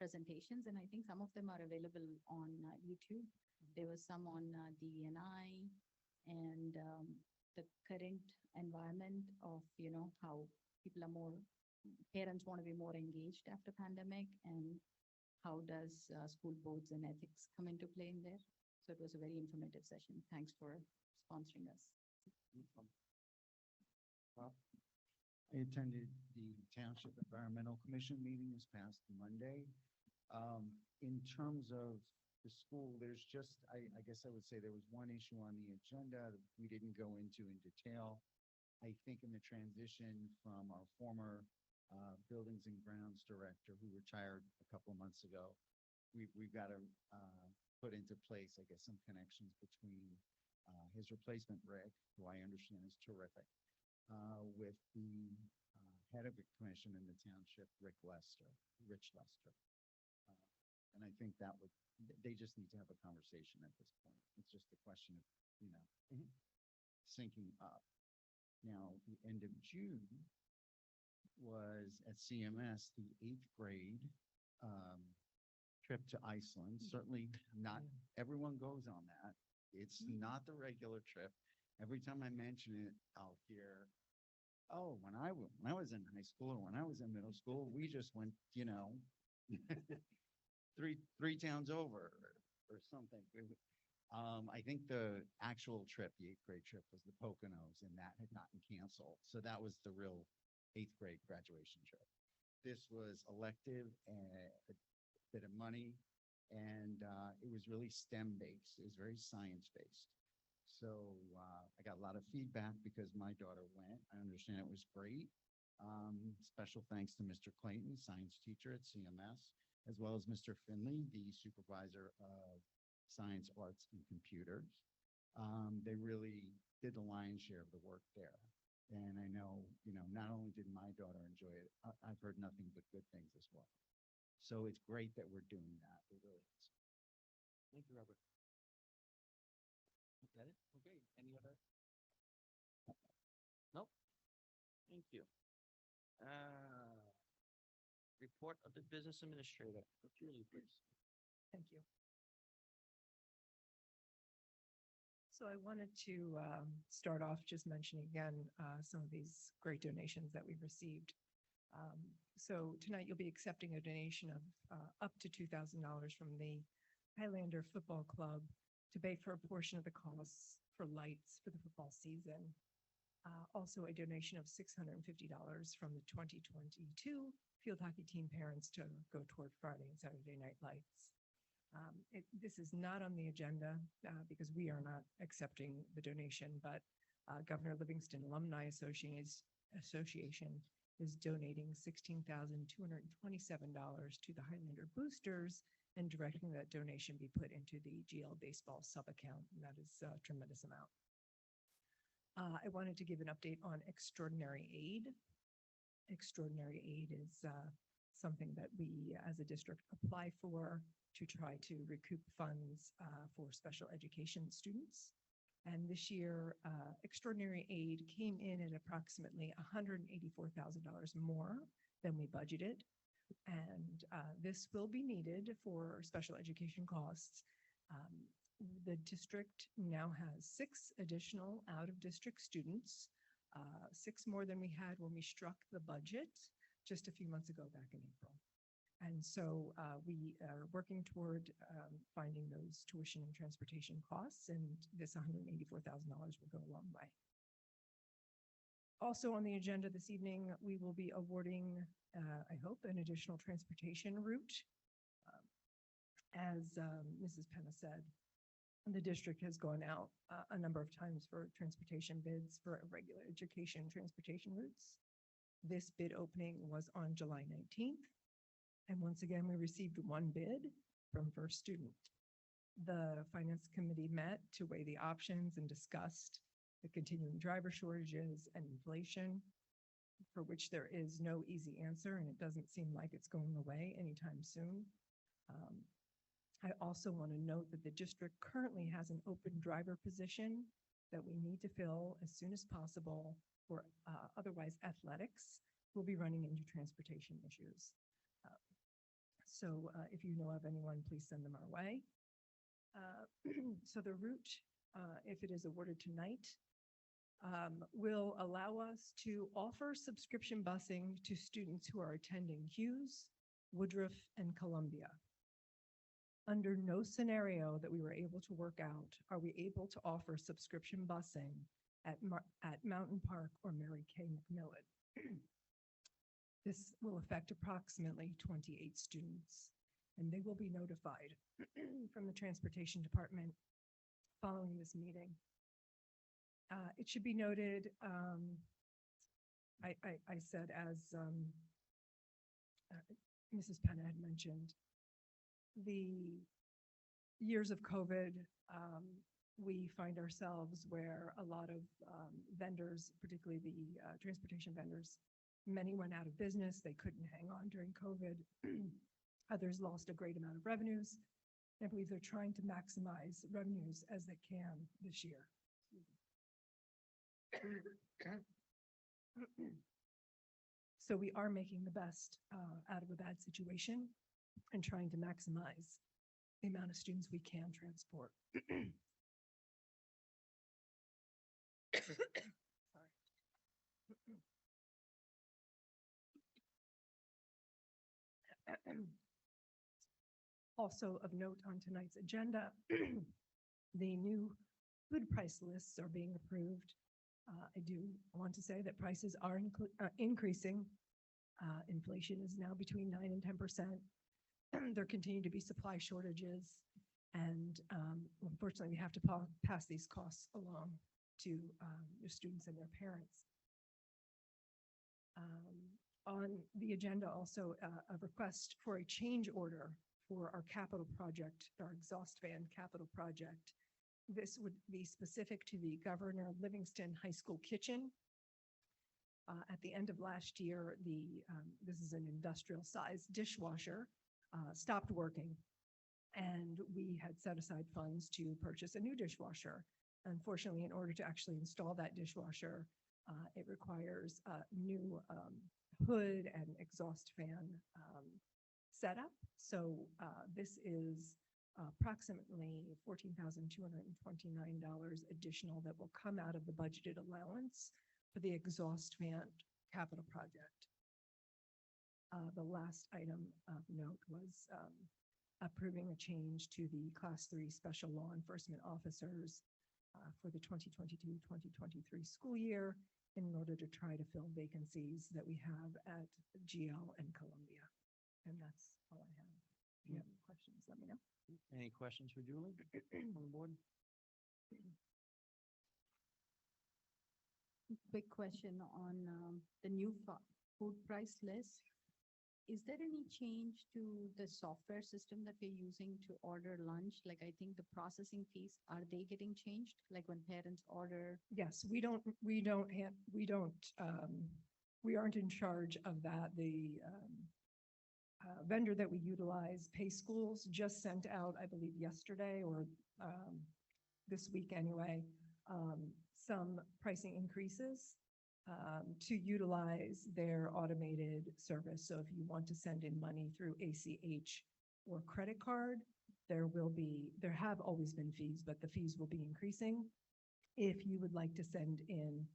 presentations, and I think some of them are available on YouTube. There was some on DEI and the current environment of, how people are more, parents want to be more engaged after pandemic, and how does school boards and ethics come into play in there. So it was a very informative session. Thanks for sponsoring us. I attended the Township Environmental Commission meeting this past Monday. In terms of the school, there's just, I guess I would say there was one issue on the agenda that we didn't go into in detail. I think in the transition from our former Buildings and Grounds Director, who retired a couple of months ago, we've got to put into place, I guess, some connections between his replacement, Rick, who I understand is terrific, with the head of the commission in the township, Rich Lester. And I think that would, they just need to have a conversation at this point. It's just a question of, syncing up. Now, the end of June was at CMS, the 8th grade trip to Iceland. Certainly not everyone goes on that. It's not the regular trip. Every time I mention it, I'll hear, oh, when I was in high school or when I was in middle school, we just went, three towns over or something. I think the actual trip, the 8th grade trip, was the Poconos, and that had gotten canceled. So that was the real 8th grade graduation trip. This was elective and a bit of money, and it was really STEM based. It was very science based. So I got a lot of feedback because my daughter went. I understand it was great. Special thanks to Mr. Clayton, science teacher at CMS, as well as Mr. Finley, the supervisor of science, arts, and computers. They really did the lion's share of the work there. And I know, not only did my daughter enjoy it, I've heard nothing but good things as well. So it's great that we're doing that. It really is. Thank you, Robert. Is that it? Okay, any other? Nope. Thank you. Report of the business administrator. Julie, please. Thank you. So I wanted to start off just mentioning again some of these great donations that we've received. So tonight you'll be accepting a donation of up to $2,000 from the Highlander Football Club to pay for a portion of the costs for lights for the football season. Also a donation of $650 from the 2022 field hockey team parents to go toward Friday and Saturday night lights. This is not on the agenda because we are not accepting the donation, but Governor Livingston Alumni Association is donating $16,227 to the Highlander Boosters and directing that donation be put into the GL Baseball sub-account, and that is a tremendous amount. I wanted to give an update on extraordinary aid. Extraordinary aid is something that we as a district apply for to try to recoup funds for special education students. And this year, extraordinary aid came in at approximately $184,000 more than we budgeted. And this will be needed for special education costs. The district now has 6 additional out-of-district students, 6 more than we had when we struck the budget just a few months ago, back in April. And so we are working toward finding those tuition and transportation costs, and this $184,000 will go a long way. Also on the agenda this evening, we will be awarding, I hope, an additional transportation route. As Mrs. Penna said, the district has gone out a number of times for transportation bids for regular education transportation routes. This bid opening was on July 19th. And once again, we received one bid from First Student. The Finance Committee met to weigh the options and discussed the continuing driver shortages and inflation, for which there is no easy answer, and it doesn't seem like it's going away anytime soon. I also want to note that the district currently has an open driver position that we need to fill as soon as possible, or otherwise athletics will be running into transportation issues. So if you know of anyone, please send them our way. So the route, if it is awarded tonight, will allow us to offer subscription busing to students who are attending Hughes, Woodruff, and Columbia. Under no scenario that we were able to work out are we able to offer subscription busing at Mountain Park or Mary Kay McMillan. This will affect approximately 28 students, and they will be notified from the Transportation Department following this meeting. It should be noted, I said, as Mrs. Penna had mentioned, the years of COVID, we find ourselves where a lot of vendors, particularly the transportation vendors, many went out of business. They couldn't hang on during COVID. Others lost a great amount of revenues. I believe they're trying to maximize revenues as they can this year. So we are making the best out of a bad situation and trying to maximize the amount of students we can transport. Also of note on tonight's agenda, the new food price lists are being approved. I do want to say that prices are increasing. Inflation is now between 9 and 10%. There continue to be supply shortages, and unfortunately, we have to pass these costs along to the students and their parents. On the agenda, also a request for a change order for our capital project, our exhaust fan capital project. This would be specific to the Governor Livingston High School kitchen. At the end of last year, this is an industrial size dishwasher, stopped working, and we had set aside funds to purchase a new dishwasher. Unfortunately, in order to actually install that dishwasher, it requires a new hood and exhaust fan setup. So this is approximately $14,229 additional that will come out of the budgeted allowance for the exhaust fan capital project. The last item of note was approving a change to the Class 3 Special Law Enforcement Officers for the 2022-2023 school year in order to try to fill vacancies that we have at GL and Columbia. And that's all I have. If you have any questions, let me know. Any questions for Julie on the board? Big question on the new food price list. Is there any change to the software system that we're using to order lunch? Like, I think the processing fees, are they getting changed? Like when parents order? Yes, we aren't in charge of that. The vendor that we utilize, Pay Schools, just sent out, I believe yesterday or this week anyway, some pricing increases to utilize their automated service. So if you want to send in money through ACH or credit card, there have always been fees, but the fees will be increasing. If you would like to send in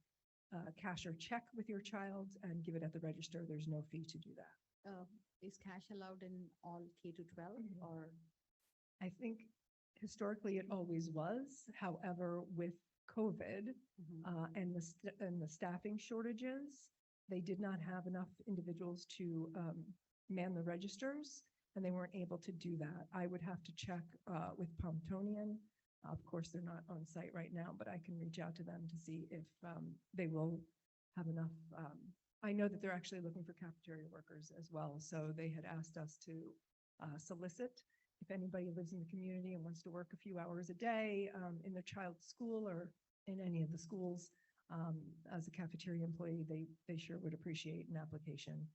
cash or check with your child and give it at the register. There's no fee to do that. Is cash allowed in all K to 12 or? I think historically it always was. However, with COVID and the staffing shortages, they did not have enough individuals to man the registers, and they weren't able to do that. I would have to check with Pomptonian. Of course, they're not on site right now, but I can reach out to them to see if they will have enough. I know that they're actually looking for cafeteria workers as well, so they had asked us to solicit if anybody lives in the community and wants to work a few hours a day in their child's school or in any of the schools as a cafeteria employee, they sure would appreciate an application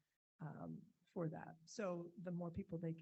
for that. So the more people they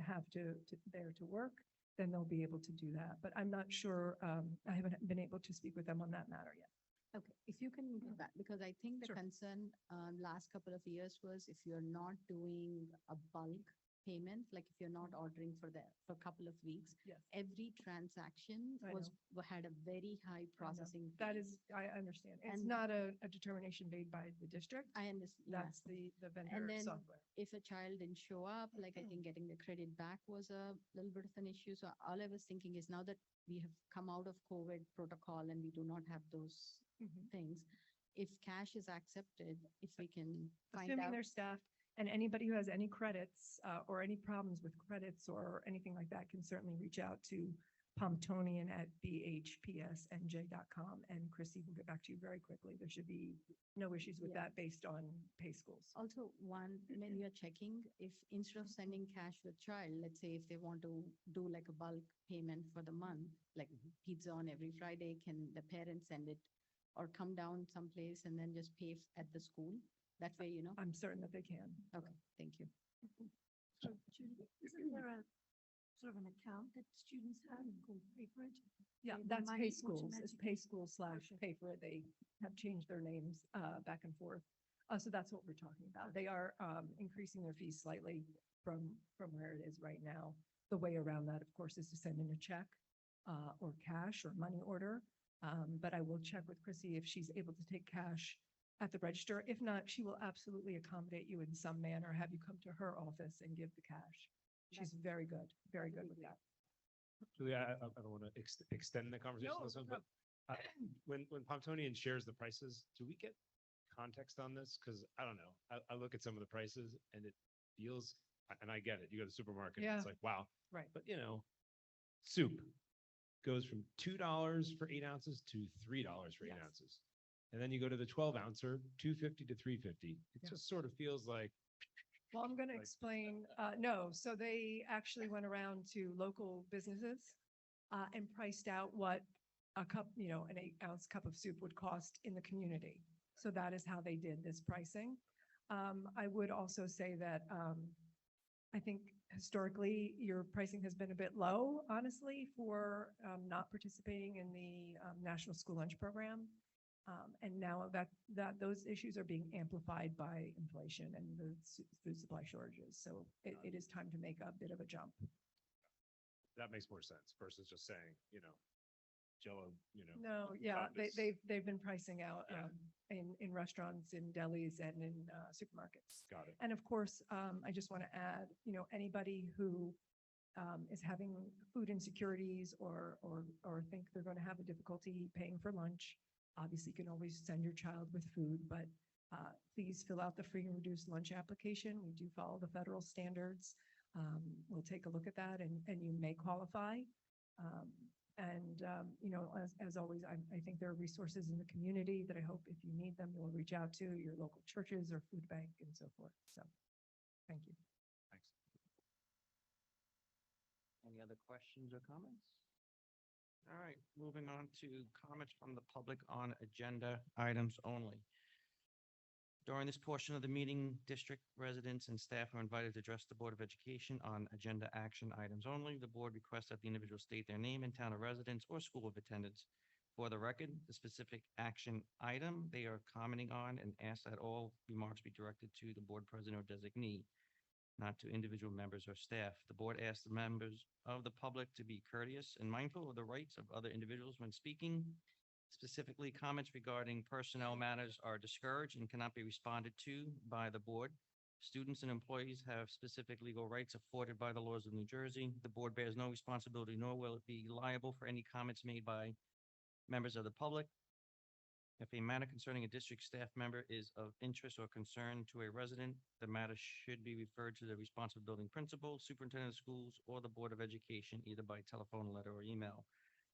have there to work, then they'll be able to do that. But I'm not sure, I haven't been able to speak with them on that matter yet. Okay, if you can get back, because I think the Sure. concern last couple of years was if you're not doing a bulk payment, like if you're not ordering for a couple of weeks, Yes. every transaction I had a very high processing. That fee. is, I understand. It's And- not a determination made by the district. I understand. That's the And vendor then software. if a child didn't show up, like I think getting the credit back was a little bit of an issue. So all I was thinking is now that we have come out of COVID protocol and we do not have those Mhm. things, if cash is accepted, if we can find Assuming out. they're staffed, and anybody who has any credits or any problems with credits or anything like that can certainly reach out to Pomptonian at bhpsnj.com, and Chrissy will get back to you very quickly. There should be no issues with Yeah. that based on pay schools. Also, when you're checking, if instead of sending cash to the child, let's say if they want to do like a bulk payment for the month, like pizza on every Friday, can the parents send it or come down someplace and then just pay at the school? That way, I'm certain that they can. Okay, thank you. So, Judy, isn't there a sort of an account that students have called Pay For It? Yeah, Pay the that's money Pay Schools. It's automatically? Pay School / Pay For It. They have changed their names back and forth. So that's what we're talking about. They are increasing their fees slightly from where it is right now. The way around that, of course, is to send in a check or cash or money order. But I will check with Chrissy if she's able to take cash at the register. If not, she will absolutely accommodate you in some manner, have you come to her office and give the cash. She's very good with that. Julia, I don't want to extend the conversation on this one, but when Pomptonian shares the prices, do we get context on this? Because I don't know. I look at some of the prices and it feels, and I get it. You go to the supermarket, and Yeah. it's like, wow. Right. But soup goes from $2 for 8 ounces to $3 for 8 Yes. ounces. And then you go to the 12 ouncer, $2.50 to $3.50. It Yeah. just sort of feels like, Well, I'm going to Right. explain, no, so they actually went around to local businesses and priced out what a cup, an 8-ounce cup of soup would cost in the community. So that is how they did this pricing. I would also say that I think historically, your pricing has been a bit low, honestly, for not participating in the National School Lunch Program. And now that those issues are being amplified by inflation and the food supply shortages. So it is time to make a bit of a jump. that makes more sense versus just saying, Jello, No, yeah, God, this- they've been pricing out Yeah. in restaurants, in delis and in supermarkets. got it. And of course, I just want to add, anybody who is having food insecurities or think they're going to have a difficulty paying for lunch, obviously you can always send your child with food, but please fill out the free and reduced lunch application. We do follow the federal standards. We'll take a look at that and you may qualify. As always, I think there are resources in the community that I hope if you need them, you'll reach out to your local churches or food bank and so forth. So, thank you. Thanks. Any other questions or comments? All right, moving on to comments from the public on agenda items only. During this portion of the meeting, district residents and staff are invited to address the Board of Education on agenda action items only. The board requests that the individual state their name and town of residence or school of attendance. For the record, the specific action item they are commenting on and ask that all remarks be directed to the board president or designee, not to individual members or staff. The board asks the members of the public to be courteous and mindful of the rights of other individuals when speaking. Specifically, comments regarding personnel matters are discouraged and cannot be responded to by the board. Students and employees have specific legal rights afforded by the laws of New Jersey. The board bears no responsibility, nor will it be liable for any comments made by members of the public. If a matter concerning a district staff member is of interest or concern to a resident, the matter should be referred to the responsive building principal, superintendent of schools, or the Board of Education, either by telephone, letter, or email.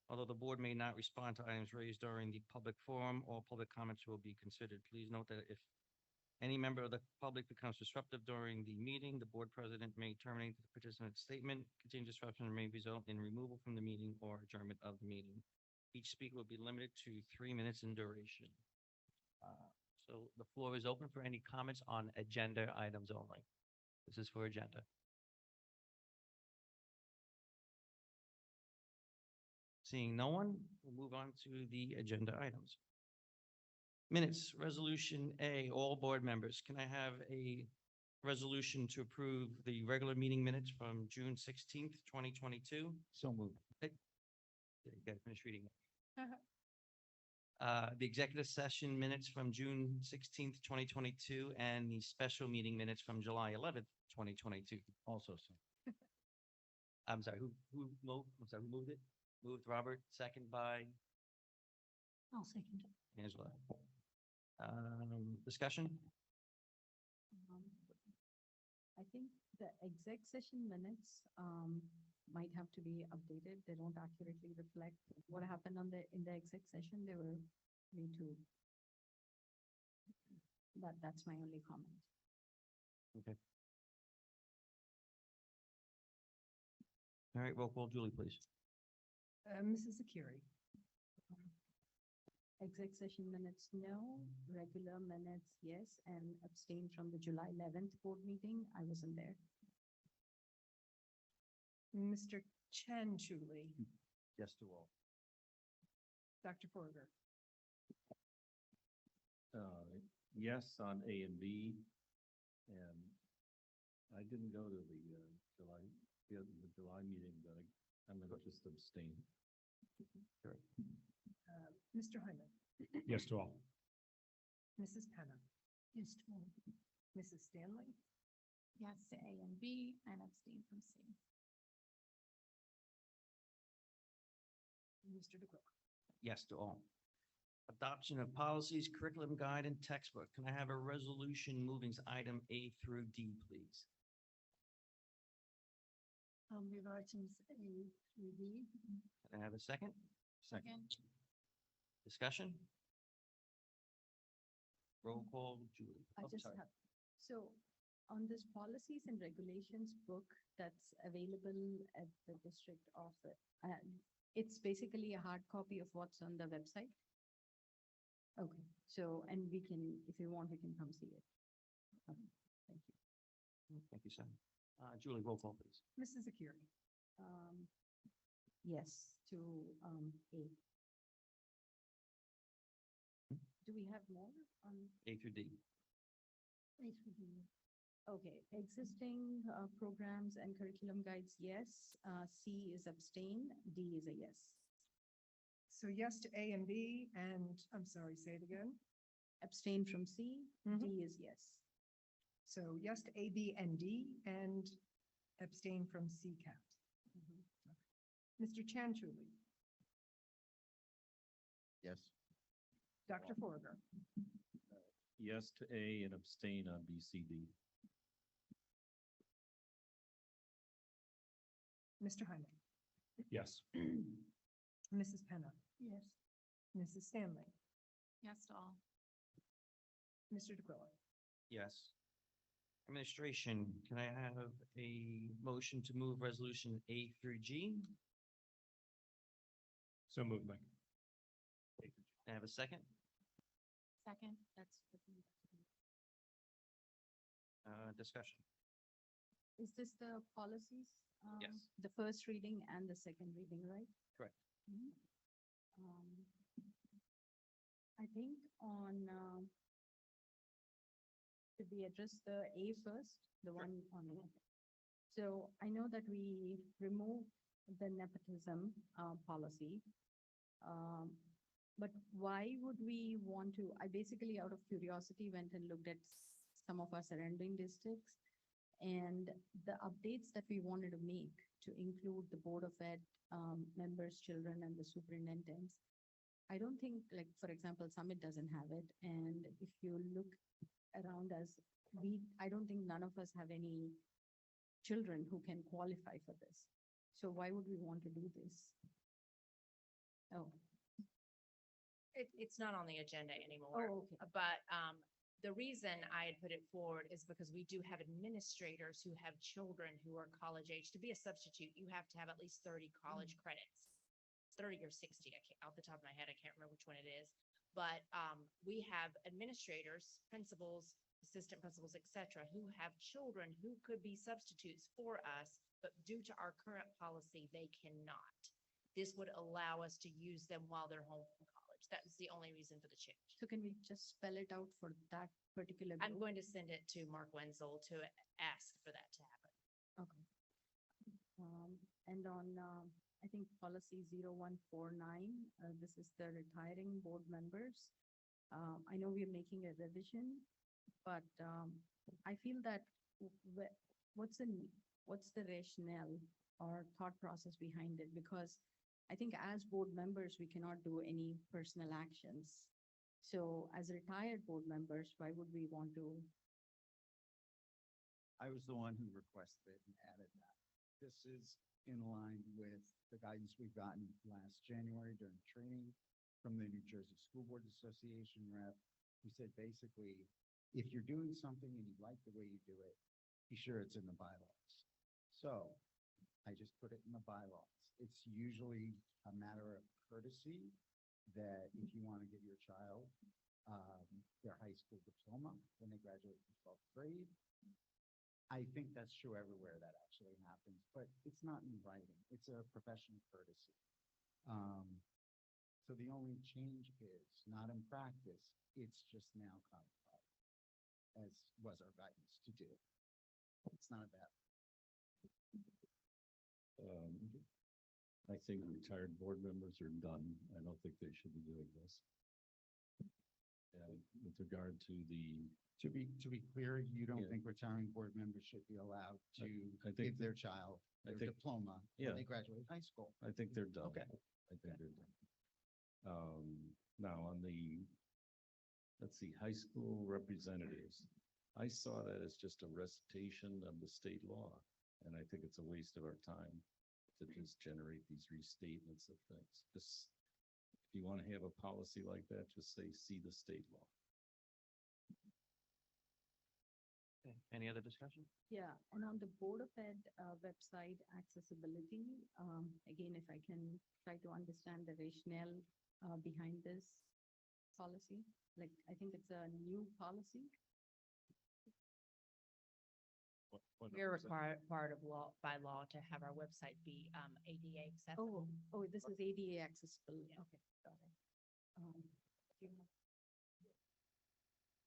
Although the board may not respond to items raised during the public forum, all public comments will be considered. Please note that if any member of the public becomes disruptive during the meeting, the board president may terminate the participant's statement. Continued disruption may result in removal from the meeting or adjournment of the meeting. Each speaker will be limited to 3 minutes in duration. So the floor is open for any comments on agenda items only. This is for agenda. Seeing no one, we'll move on to the agenda items. Minutes, Resolution A, all board members. Can I have a resolution to approve the regular meeting minutes from June 16th, 2022? So moved. You gotta finish reading it. The executive session minutes from June 16th, 2022, and the special meeting minutes from July 11th, 2022. Also so. I'm sorry, who moved? I'm sorry, who moved it? Moved Robert, second by I'll second it. Angela. Discussion? I think the exec session minutes might have to be updated. They don't accurately reflect what happened in the exec session. They were way too. That's my only comment. Okay. All right, roll call, Julie, please. Mrs. Akiri, Exec session minutes, no. Regular minutes, yes, and abstain from the July 11th board meeting. I wasn't there. Mr. Chanchuli, Yes to all. Dr. Forger, Yes on A and B. And I didn't go to the July meeting, but I'm going to just abstain. Mr. Hyman, Yes to all. Mrs. Penna, Yes, to all. Mrs. Stanley, Yes to A and B and abstain from C. Mr. DeQuilla. Yes to all. Adoption of policies, curriculum guide, and textbook. Can I have a resolution moving item A through D, please? I'll move items A through D. Can I have a second? Second. Discussion? Roll call, Julie. I Oh, just sorry. have, so on this policies and regulations book that's available at the district office, it's basically a hard copy of what's on the website. Okay, so, and we can, if you want, we can come see it. Okay, thank you. Thank you, Sam. Julie, roll call, please. Mrs. Akiri, Yes, to A. Do we have more on? A through D. A through D. Okay, existing programs and curriculum guides, yes. C is abstain, D is a yes. so yes to A and B, and I'm sorry, say it again. Abstain from C, Mhm. D is yes. So yes to A, B, and D, and abstain from C CAT. Mr. Chanchuli, Yes. Dr. Forger, Yes to A and abstain on B, C, D. Mr. Hyman, Yes. Mrs. Penna, Yes. Mrs. Stanley, Yes to all. Mr. DeQuilla. Yes. Administration, can I have a motion to move resolution A through G? So moved, Mike. Can I have a second? Second. That's. Discussion. Is this the policies? Yes. The first reading and the second reading, right? Correct. Mhm. I think on, should we address the A first, the one on A? So I know that we removed the nepotism policy. But why would we want to, I basically out of curiosity went and looked at some of our surrounding districts. And the updates that we wanted to make to include the Board of Ed members, children, and the superintendents. I don't think, like, for example, Summit doesn't have it. And if you look around us, I don't think none of us have any children who can qualify for this. So why would we want to do this? Oh, It's not on the agenda anymore. oh, okay. But the reason I had put it forward is because we do have administrators who have children who are college age. To be a substitute, you have to have at least 30 college credits. 30 or 60, I can't, off the top of my head, I can't remember which one it is. But we have administrators, principals, assistant principals, et cetera, who have children who could be substitutes for us, but due to our current policy, they cannot. This would allow us to use them while they're home from college. That was the only reason for the change. So can we just spell it out for that particular I'm group? going to send it to Mark Wenzel to ask for that to happen. Okay. And on, I think policy 0149, this is the retiring board members. I know we're making a revision, but I feel that what's the rationale or thought process behind it? Because I think as board members, we cannot do any personal actions. So as retired board members, why would we want to? I was the one who requested it and added that. This is in line with the guidance we've gotten last January during training from the New Jersey School Board Association rep. Who said basically, if you're doing something and you like the way you do it, be sure it's in the bylaws. So I just put it in the bylaws. It's usually a matter of courtesy that if you want to give your child their high school diploma when they graduate from 12th grade, I think that's true everywhere that actually happens, but it's not in writing. It's a professional courtesy. So the only change is not in practice. It's just now codified, as was our guidance to do. It's not a bad. I think retired board members are done. I don't think they should be doing this. And with regard to the, To be clear, you don't Yeah. think retiring board members should be allowed to I think give their child I their think- diploma Yeah. when they graduate high school? I think they're done. Okay. I think they're done. Now on the, let's see, high school representatives, I saw that as just a recitation of the state law. And I think it's a waste of our time to just generate these restatements of things. Just, if you want to have a policy like that, just say, see the state law. Okay, any other discussion? Yeah, and on the Board of Ed website accessibility, again, if I can try to understand the rationale behind this policy, like, I think it's a new policy. What We're number is that? required of law, by law, to have our website be ADA accessible. Oh, this is ADA accessible. Okay, got it. Do you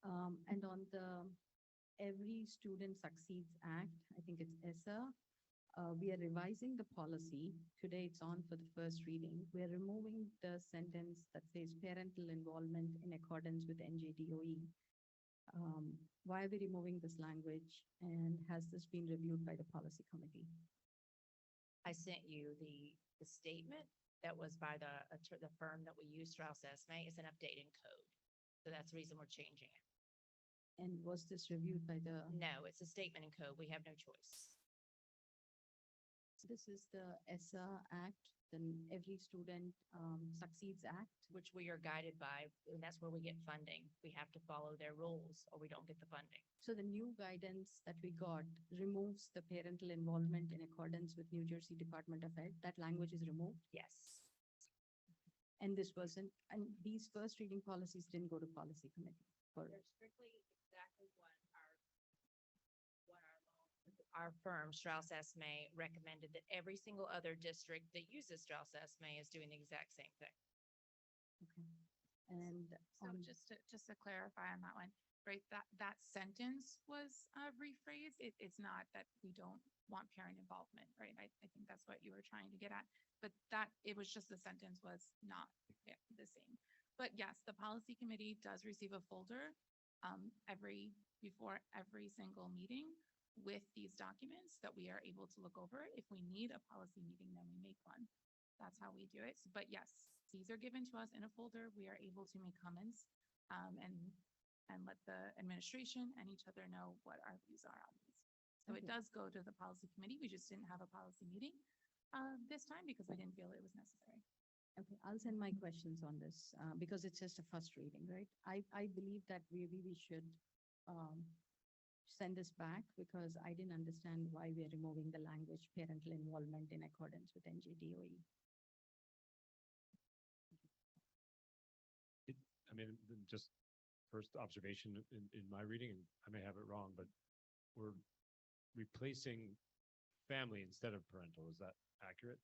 have- And on the Every Student Succeeds Act, I think it's ESSA, we are revising the policy. Today it's on for the first reading. We're removing the sentence that says parental involvement in accordance with NJDOE. Why are we removing this language, and has this been reviewed by the policy committee? I sent you the statement that was by the firm that we use, Strauss Esme. It's an update in code. So that's the reason we're changing it. And was this reviewed by the? No, it's a statement in code. We have no choice. This is the ESSA Act, the Every Student Succeeds Act. Which we are guided by, and that's where we get funding. We have to follow their rules or we don't get the funding. So the new guidance that we got removes the parental involvement in accordance with New Jersey Department of Ed. That language is removed. Yes. And this wasn't, and these first reading policies didn't go to policy committee for. They're strictly exactly what our firm, Strauss Esme, recommended that every single other district that uses Strauss Esme is doing the exact same thing. Okay. And So on, just to clarify on that one, right, that sentence was rephrased. It's not that we don't want parent involvement, right? I think that's what you were trying to get at. But it was just the sentence was not the same. But yes, the policy committee does receive a folder before every single meeting with these documents that we are able to look over. If we need a policy meeting, then we make one. That's how we do it. But yes, these are given to us in a folder. We are able to make comments and let the administration and each other know what our views are on these. So it Okay. does go to the policy committee. We just didn't have a policy meeting this time because we didn't feel it was necessary. Okay, I'll send my questions on this, because it's just a first reading, right? I believe that maybe we should, send this back because I didn't understand why we are removing the language parental involvement in accordance with NJDOE. I mean, just first observation in my reading, and I may have it wrong, but we're replacing family instead of parental. Is that accurate?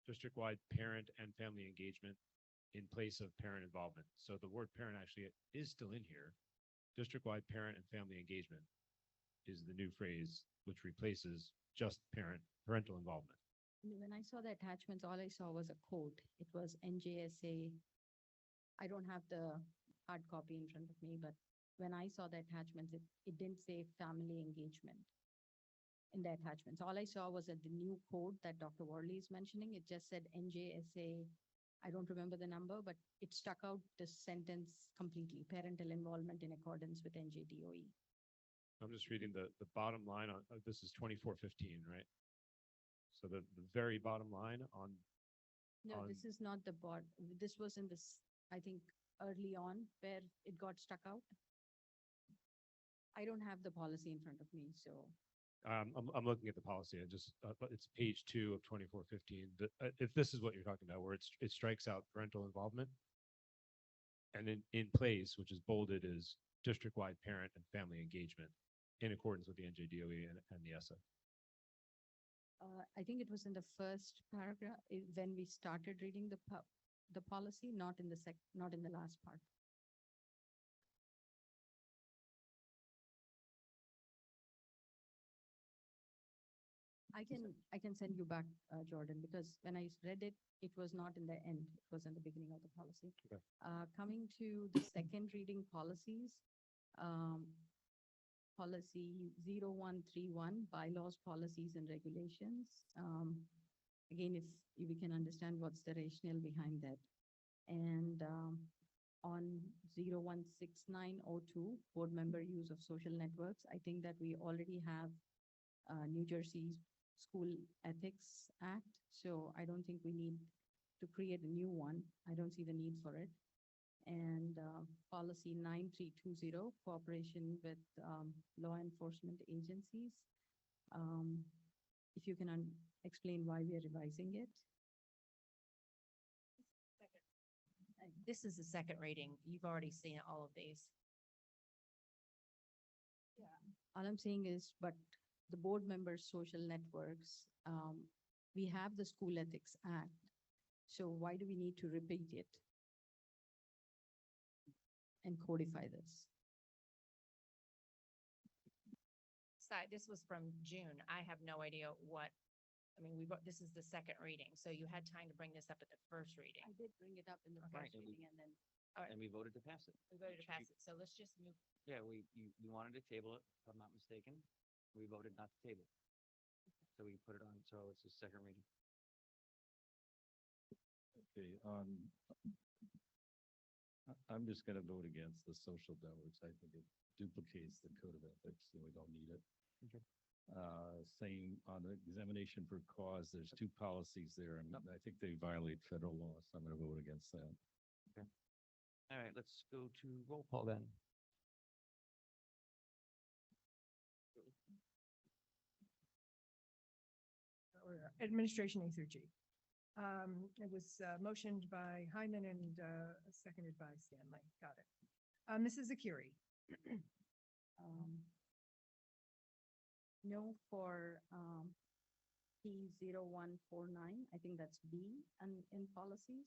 District-wide parent and family engagement in place of parent involvement. So the word parent actually is still in here. District-wide parent and family engagement is the new phrase, which replaces just parental involvement. When I saw the attachments, all I saw was a quote. It was NJSA. I don't have the hard copy in front of me, but when I saw the attachments, it didn't say family engagement in the attachments. All I saw was that the new code that Dr. Worley is mentioning, it just said NJSA. I don't remember the number, but it stuck out the sentence completely, parental involvement in accordance with NJDOE. I'm just reading the bottom line on, this is 2415, right? So the very bottom line on, No, this is not the board. This was in this, I think, early on where it got stuck out. I don't have the policy in front of me, so. I'm looking at the policy. I just, it's page 2 of 2415. If this is what you're talking about, where it strikes out parental involvement. And in place, which is bolded, is district-wide parent and family engagement in accordance with the NJDOE and the ESSA. I think it was in the first paragraph when we started reading the policy, not in the last part. I can send you back, Jordan, because when I read it, it was not in the end. It was in the beginning of the policy. Okay. Coming to the second reading policies, policy 0131, bylaws, policies and regulations. Again, if we can understand what's the rationale behind that. And on 016902, board member use of social networks, I think that we already have New Jersey School Ethics Act, so I don't think we need to create a new one. I don't see the need for it. And policy 9320, cooperation with law enforcement agencies. If you can explain why we are revising it. This is the second reading. You've already seen all of these. All I'm saying is, but the board members' social networks, we have the School Ethics Act. So why do we need to repeat it and codify this? This was from June. I have no idea what, I mean, this is the second reading, so you had time to bring this up at the first reading. I did bring it up in the Right, first and we- reading and then. And we voted to pass it. We voted to pass it, so let's just move. Yeah, you wanted to table it, if I'm not mistaken. We voted not to table. So we put it on, so it's the second reading. Okay, I'm just gonna vote against the social networks. I think it duplicates the code of ethics and we don't need it. Okay. Same on the examination for cause, there's two policies there. I mean, I think they violate federal law, so I'm gonna vote against that. All right, let's go to roll call then. Administration A through G. It was motioned by Hyman and seconded by Stanley. Got it. Mrs. Akiri. No for P0149, I think that's B in policies.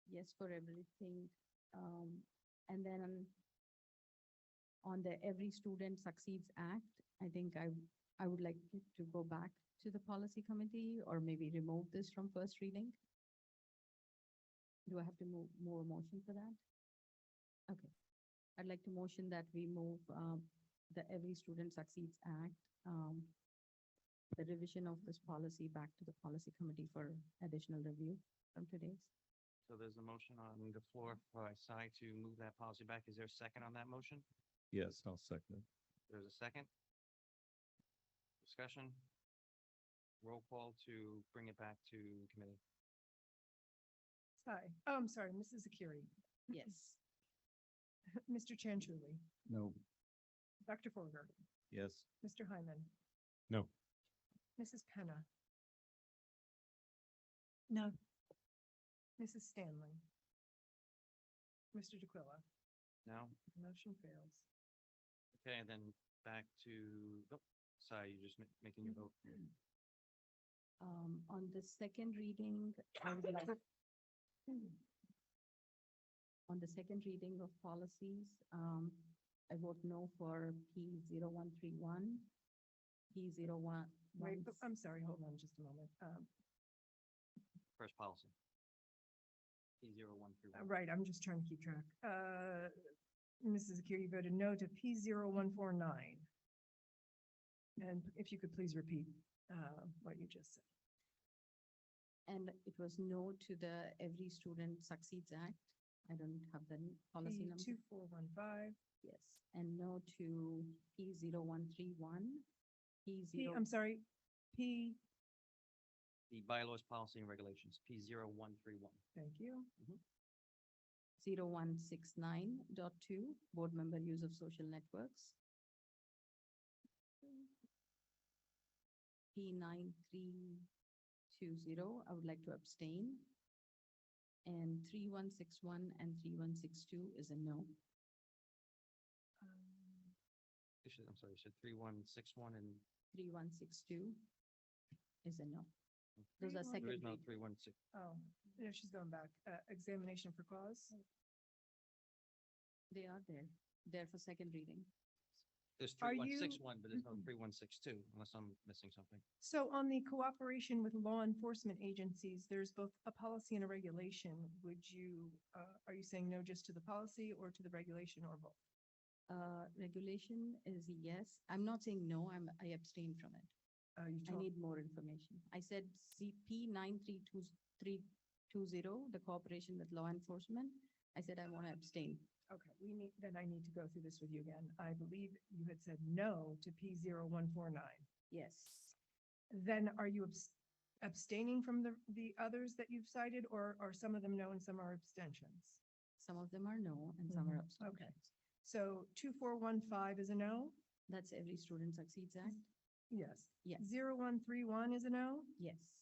Yes for everything. And then on the Every Student Succeeds Act, I think I would like it to go back to the policy committee or maybe remove this from first reading. Do I have to move a motion for that? Okay. I'd like to motion that we move the Every Student Succeeds Act, the revision of this policy back to the policy committee for additional review from today's. So there's a motion on the floor by Sai to move that policy back. Is there a second on that motion? Yes, I'll second. There's a second? Discussion? Roll call to bring it back to committee. Hi, oh, I'm sorry, Mrs. Akiri, Yes. Mr. Chanchuli, No. Dr. Forger, Yes. Mr. Hyman, No. Mrs. Penna, No, Mrs. Stanley, Mr. DeQuilla. No? Motion fails. Okay, and then back to, oh, Sai, you're just making your vote. On the second reading, I would like on the second reading of policies, I vote no for P0131, P01. Wait, I'm sorry, hold on just a moment. First policy. P0131. Right, I'm just trying to keep track. Mrs. Akiri voted no to P0149. And if you could please repeat what you just said. And it was no to the Every Student Succeeds Act. I don't have the policy number. P2415. Yes, and no to P0131, P0. I'm sorry, P, The bylaws, policy, and regulations, P0131. thank you. 0169.2, board member use of social networks. P9320, I would like to abstain. And 3161 and 3162 is a no. I'm sorry, you said 3161 and 3162 is a no. Those are there is second no reading. 316. Oh, yeah, she's going back. Examination for cause. They are there. They're for second reading. There's Are you- 3161, but there's no 3162, unless I'm missing something. So on the cooperation with law enforcement agencies, there's both a policy and a regulation. Would you, are you saying no just to the policy or to the regulation or both? Regulation is yes. I'm not saying no, I abstain from it. You I told- need more information. I said CP 932320, the cooperation with law enforcement. I said I want to abstain. Okay, then I need to go through this with you again. I believe you had said no to P0149. Yes. Then are you abstaining from the others that you've cited, or are some of them no and some are abstentions? Some of them are no and some are Mhm. abstentions. Okay. So 2415 is a no? That's Every Student Succeeds Act? Yes. Yes. 0131 is a no? Yes.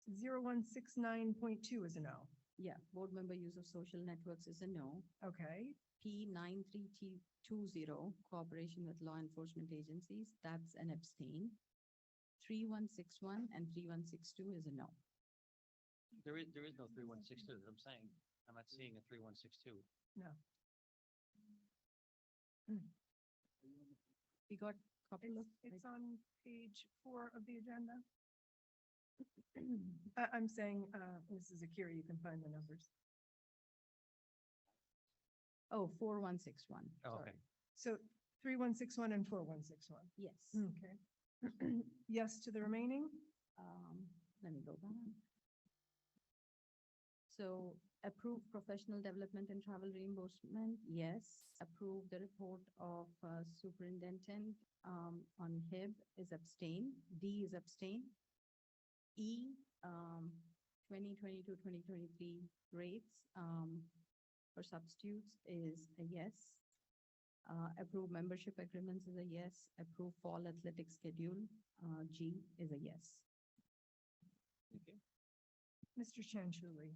0169.2 is a no. Yeah, board member use of social networks is a no. Okay. P9320, cooperation with law enforcement agencies, that's an abstain. 3161 and 3162 is a no. There is no 3162, as I'm saying. I'm not seeing a 3162. No. We got couple of, It's on page 4 of the agenda. I'm saying, Mrs. Akira, you can find the numbers. oh, 4161. Oh, sorry. okay. So 3161 and 4161. Yes. Okay. Yes to the remaining? Let me go back. So approve professional development and travel reimbursement, yes. Approve the report of superintendent on HIB is abstain. D is abstain. E, 2022-2023 rates for substitutes is a yes. Approve membership agreements is a yes. Approve fall athletic schedule, G is a yes. Okay. Mr. Chanchuli,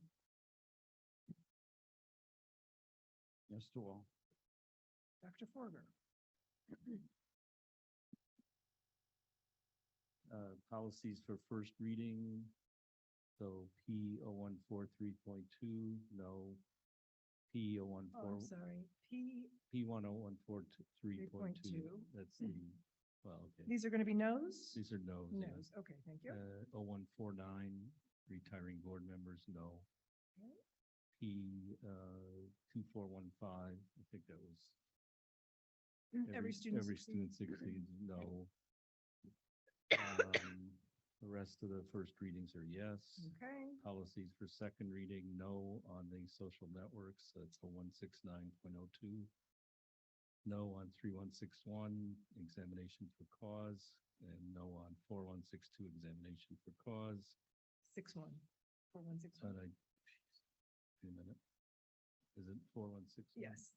Yes to all. Dr. Forger, Policies for first reading. So P0143.2, no. oh, I'm sorry, P10143.2, that's the, well, okay. These are going to be no's? These are no's. yes. No's, okay, thank you. 0149, retiring board members, no. P, 2415, I think that was. Every student Every succeeds. student succeeds, no. The rest of the first readings are yes. Okay, Policies for second reading, no on the social networks, that's a 169.02. No on 3161, examination for cause, and no on 4162, examination for cause. 6-1, 4-1-6-1. But wait a minute. Is it 4161? Yes.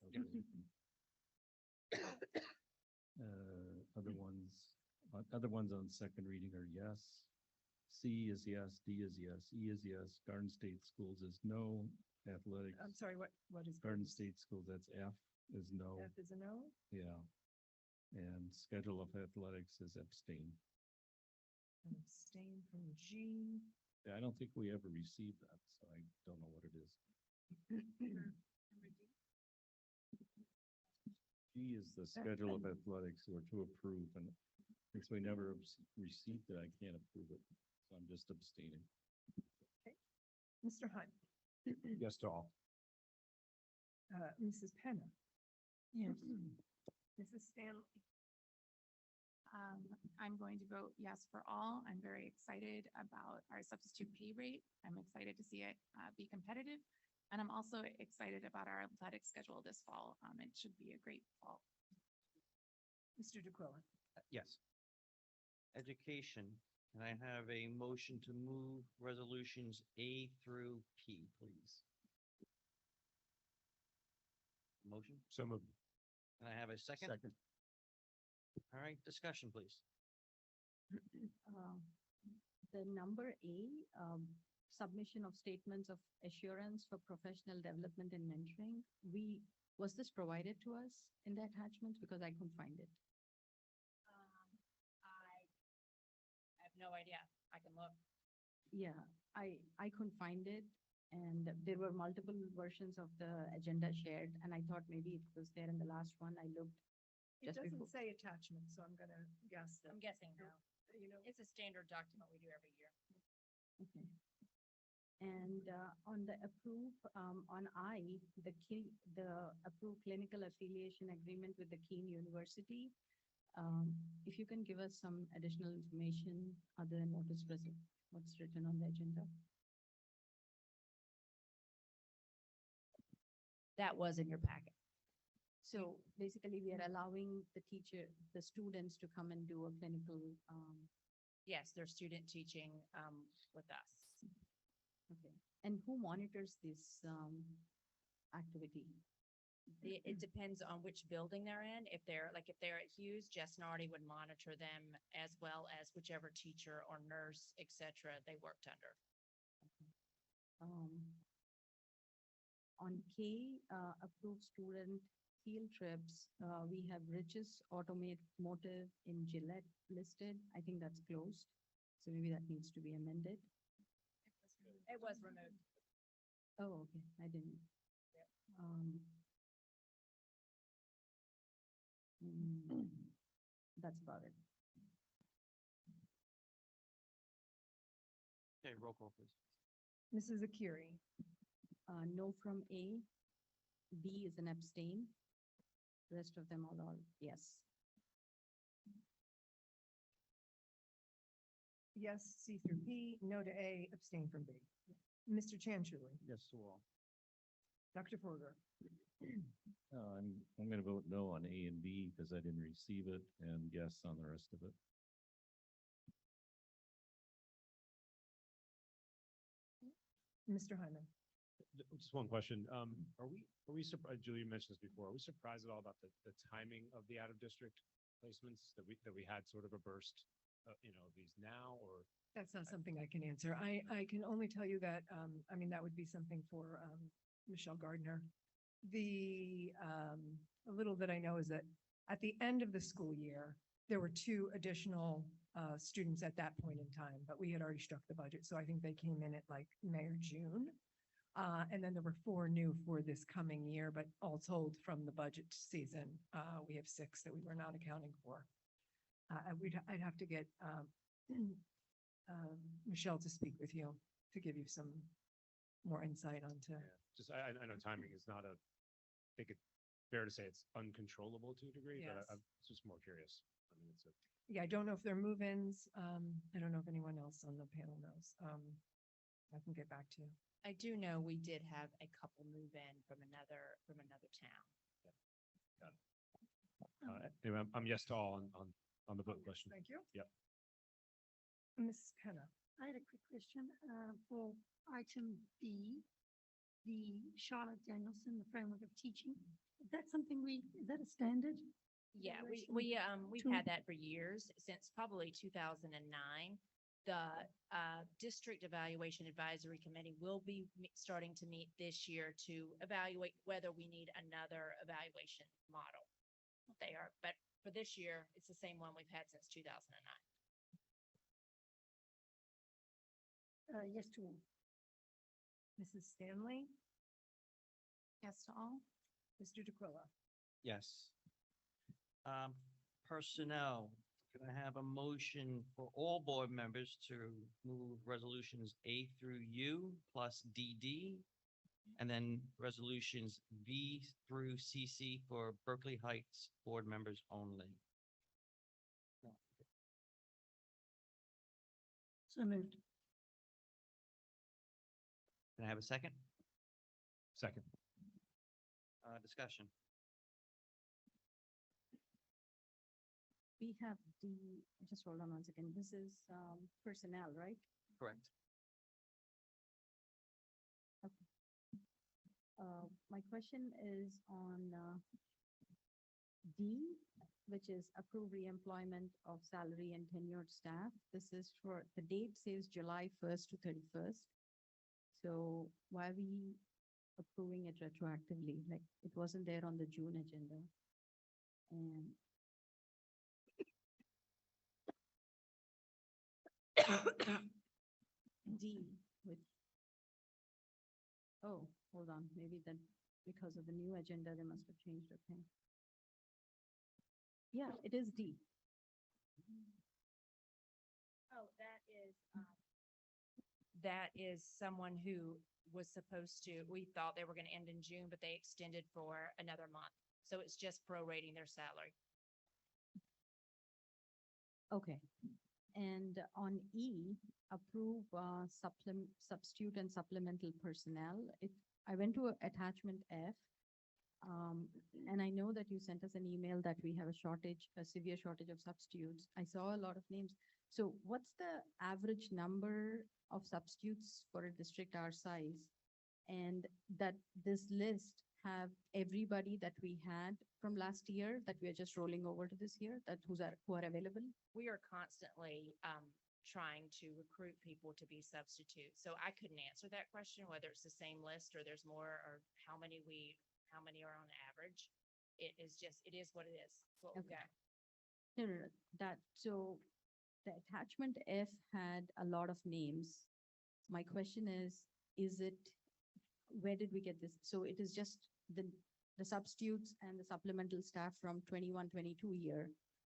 Other ones on second reading are yes. C is yes, D is yes, E is yes, Garden State Schools is no, athletics. I'm sorry, what is? Garden State Schools, that's F, is no, F is a no? yeah. And schedule of athletics is abstain. And abstain from G. Yeah, I don't think we ever received that, so I don't know what it is. G is the schedule of athletics or to approve, and since we never received it, I can't approve it, so I'm just abstaining. Mr. Hunt, Yes to all. Mrs. Penna. Yes. Mrs. Stanley. I'm going to vote yes for all. I'm very excited about our substitute pay rate. I'm excited to see it be competitive. And I'm also excited about our athletic schedule this fall. It should be a great fall. Mr. DeQuilla. Yes. Education, can I have a motion to move resolutions A through P, please? Motion? So moved. Can I have a second? Second. All right, discussion, please. The number A, submission of statements of assurance for professional development and mentoring, was this provided to us in the attachments? Because I couldn't find it. I have no idea. I can look. Yeah, I couldn't find it. And there were multiple versions of the agenda shared, and I thought maybe it was there in the last one. I looked. It Just doesn't before- say attachment, so I'm gonna guess. that, I'm guessing no. You know, It's a standard document we do every year. Okay. And on the approve, on I, the approved clinical affiliation agreement with the Keene University. If you can give us some additional information other than what is present, what's written on the agenda. That was in your packet. So basically, we are allowing the students to come and do a clinical, Yes, they're student teaching with us. okay. And who monitors this activity? It depends on which building they're in. If they're at Hughes, Jess Nardi would monitor them as well as whichever teacher or nurse, et cetera, they worked under. On K, approved student field trips, we have Rich's Automotive in Gillette listed. I think that's closed. So maybe that needs to be amended. It was removed. Oh, okay, I didn't. That's about it. Okay, roll call, please. Mrs. Akiri, No from A. B is an abstain. Rest of them all yes. yes, C through P, no to A, abstain from B. Mr. Chanchuli, Yes to all. Dr. Forger, I'm gonna vote no on A and B because I didn't receive it, and yes on the rest of it. Mr. Hyman. Just one question. Are we surprised, Julie, you mentioned this before, are we surprised at all about the timing of the out-of-district placements that we had sort of a burst, of these now, or? That's not something I can answer. I can only tell you that, that would be something for Michelle Gardner. A little that I know is that at the end of the school year, there were 2 additional students at that point in time, but we had already struck the budget. So I think they came in at like May or June. And then there were 4 new for this coming year, but all told from the budget season, we have 6 that we were not accounting for. I'd have to get Michelle to speak with you to give you some more insight onto just, I know timing is not I think it's fair to say it's uncontrollable to a degree, but Yes. I'm just more curious. I mean, it's a, Yeah, I don't know if they're move-ins. I don't know if anyone else on the panel knows. I can get back to you. I do know we did have a couple move in from another town. anyway, I'm yes to all on the vote question. Thank you. Yep. Ms. Kenna. I had a quick question, for item B, the Charlotte Danielson, the framework of teaching. Is that something is that a standard? Yeah, Evaluation we've tool? had that for years, since probably 2009. The District Evaluation Advisory Committee will be starting to meet this year to evaluate whether we need another evaluation model. They are, but for this year, it's the same one we've had since 2009. Yes to all. Mrs. Stanley, Yes to all. Mr. DeQuilla. Yes. Personnel, can I have a motion for all board members to move resolutions A through U plus DD? And then resolutions V through CC for Berkeley Heights board members only. So moved. Can I have a second? Second. Discussion. We have just hold on one second. This is personnel, right? Correct. My question is on D, which is approve reemployment of salary and tenured staff. This is for, the date says July 1st to 31st. So why are we approving it retroactively? Like, it wasn't there on the June agenda. And D with, oh, hold on, maybe then because of the new agenda, they must have changed the thing. Yeah, it is D. Oh, that is someone who was supposed to, we thought they were gonna end in June, but they extended for another month. So it's just prorating their salary. Okay. And on E, approve substitute and supplemental personnel. I went to attachment F. And I know that you sent us an email that we have a severe shortage of substitutes. I saw a lot of names. So what's the average number of substitutes for a district our size? And that this list have everybody that we had from last year that we are just rolling over to this year, who are available? We are constantly trying to recruit people to be substitutes. So I couldn't answer that question, whether it's the same list or there's more, or how many are on average. It is what it is. It's what we Okay. got. No. So the attachment F had a lot of names. My question is where did we get this? So it is just the substitutes and the supplemental staff from 21-22 year.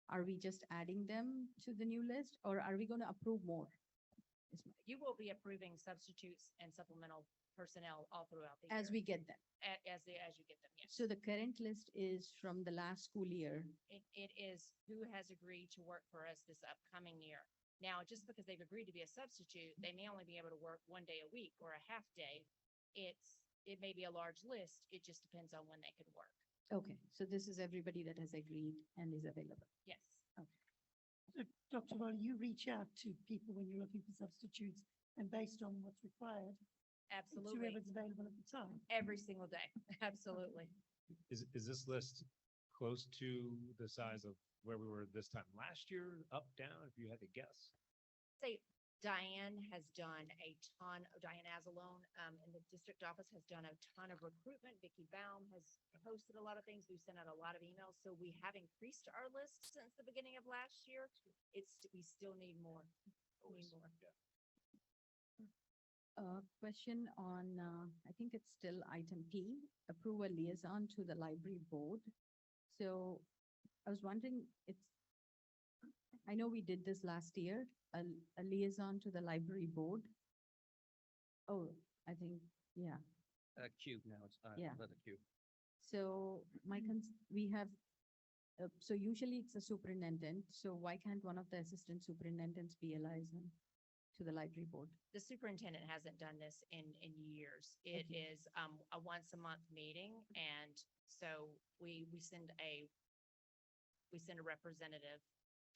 Are we just adding them to the new list, or are we going to approve more? You will be approving substitutes and supplemental personnel all throughout the year. As we get them. As you get them, yes. So the current list is from the last school year. It is who has agreed to work for us this upcoming year. Now, just because they've agreed to be a substitute, they may only be able to work one day a week or a half day. It may be a large list. It just depends on when they could work. Okay, so this is everybody that has agreed and is available. Yes. So, Dr. Varley, you reach out to people when you're looking for substitutes, and based on what's required, it's Absolutely. whoever's available at the time. Every single day. Absolutely. Is this list close to the size of where we were this time last year, up, down, if you had to guess? Say Diane Azalone, in the district office has done a ton of recruitment. Vicki Baum has posted a lot of things. We've sent out a lot of emails. So we have increased our list since the beginning of last year. We still need more. Question on, I think it's still item P, approve a liaison to the library board. So I was wondering, I know we did this last year, a liaison to the library board. Oh, I think, yeah. Q now, it's, Yeah. letter Q. So we have, so usually it's a superintendent, so why can't one of the assistant superintendents be a liaison to the library board? The superintendent hasn't done this in years. It Okay. is a once a month meeting, and so we send a representative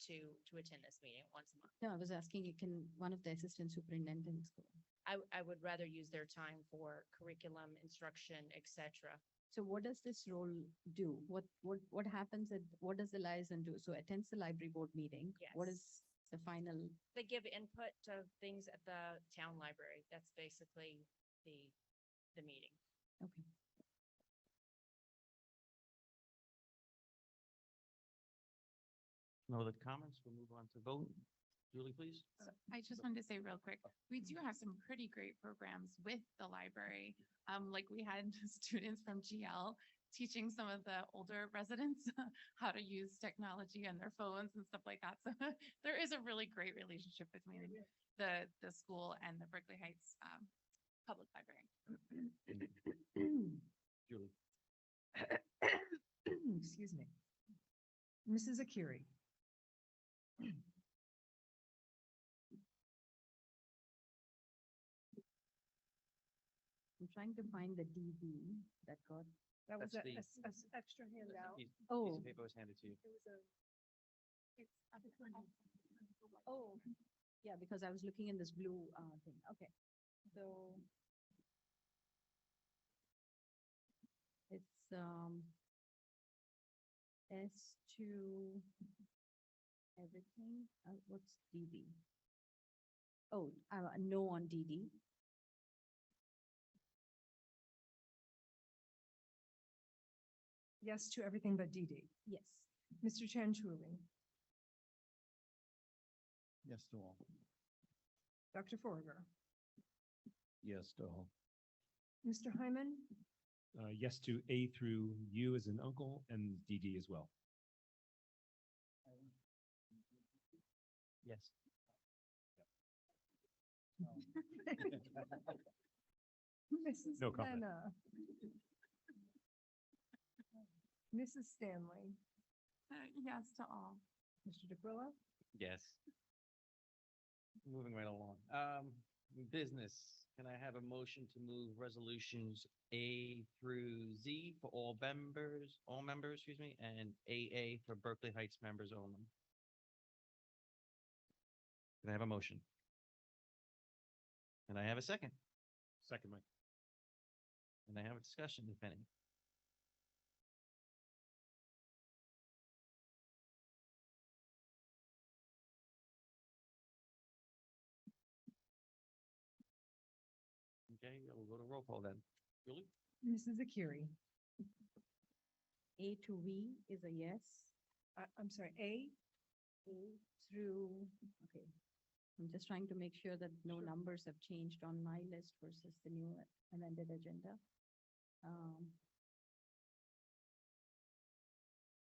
to attend this meeting once a month. No, I was asking, can one of the assistant superintendents go? I would rather use their time for curriculum, instruction, et cetera. So what does this role do? What happens what does the liaison do? So attends the library board meeting? What Yes. is the final? They give input to things at the town library. That's basically the meeting. Okay. No other comments? We'll move on to vote. Julie, please. So I just wanted to say real quick, we do have some pretty great programs with the library. Like we had students from GL teaching some of the older residents how to use technology on their phones and stuff like that. So there is a really great relationship between the school and the Berkeley Heights Public Library. Julie. Excuse me. Mrs. Akiri. I'm trying to find the DB that got, That was That's a, the- extra handout. Piece oh, of paper was handed to you. It was a, oh, yeah, because I was looking in this blue thing. Okay. So it's S2 everything. What's DD? Oh, no on DD. yes to everything but DD. Yes. Mr. Chanchuli, Yes to all. Dr. Forger, Yes to all. Mr. Hyman, Yes to A through U as an uncle and DD as well. Yes. Mrs. No comment. Hannah, Mrs. Stanley, Yes to all. Mr. DeQuilla, Yes. Moving right along. Business, can I have a motion to move resolutions A through Z for all members, excuse me, and AA for Berkeley Heights members only? Can I have a motion? Can I have a second? Second, Mike. Can I have a discussion, if any? Okay, we'll go to roll call then. Julie? Mrs. Akiri, A to V is a yes. I'm sorry, A, A through, okay. I'm just trying to make sure that no numbers have changed on my list versus the new amended agenda.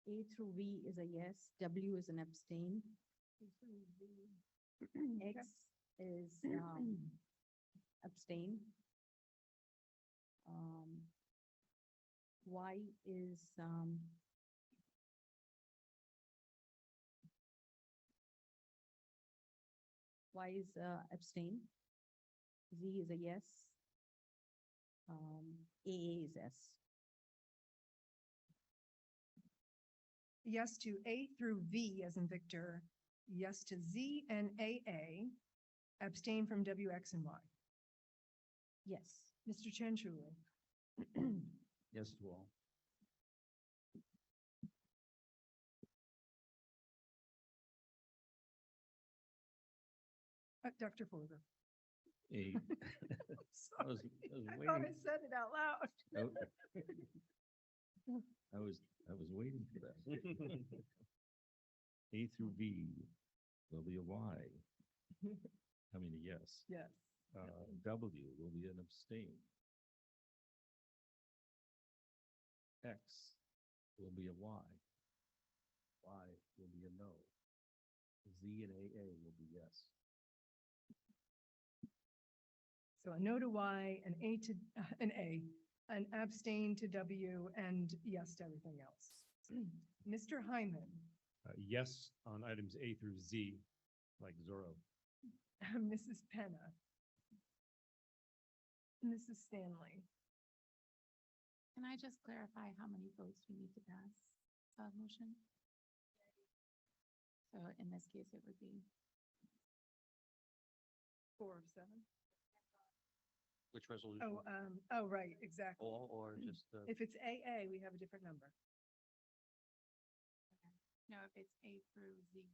A through V is a yes, W is an abstain. X is abstain. Y is abstain. Z is a yes. AA is yes. yes to A through V as in Victor, yes to Z and AA, abstain from W, X, and Y. Yes. Mr. Chanchuli, Yes to all. Dr. Forger. A. I was I thought I waiting. said it out loud. Okay. I was waiting for that. A through V will be a Y. I mean, a yes. Yes. W will be an abstain. X will be a Y. Y will be a no. Z and AA will be yes. So a no to Y, an A to, an A, an abstain to W, and yes to everything else. Mr. Hyman, Yes on items A through Z, like Zorro. Mrs. Penna, Mrs. Stanley, Can I just clarify how many votes we need to pass a motion? So in this case, it would be 4 of 7. Which resolution? Oh, right, exactly. All or just the? If it's AA, we have a different number. No, if it's A through Z.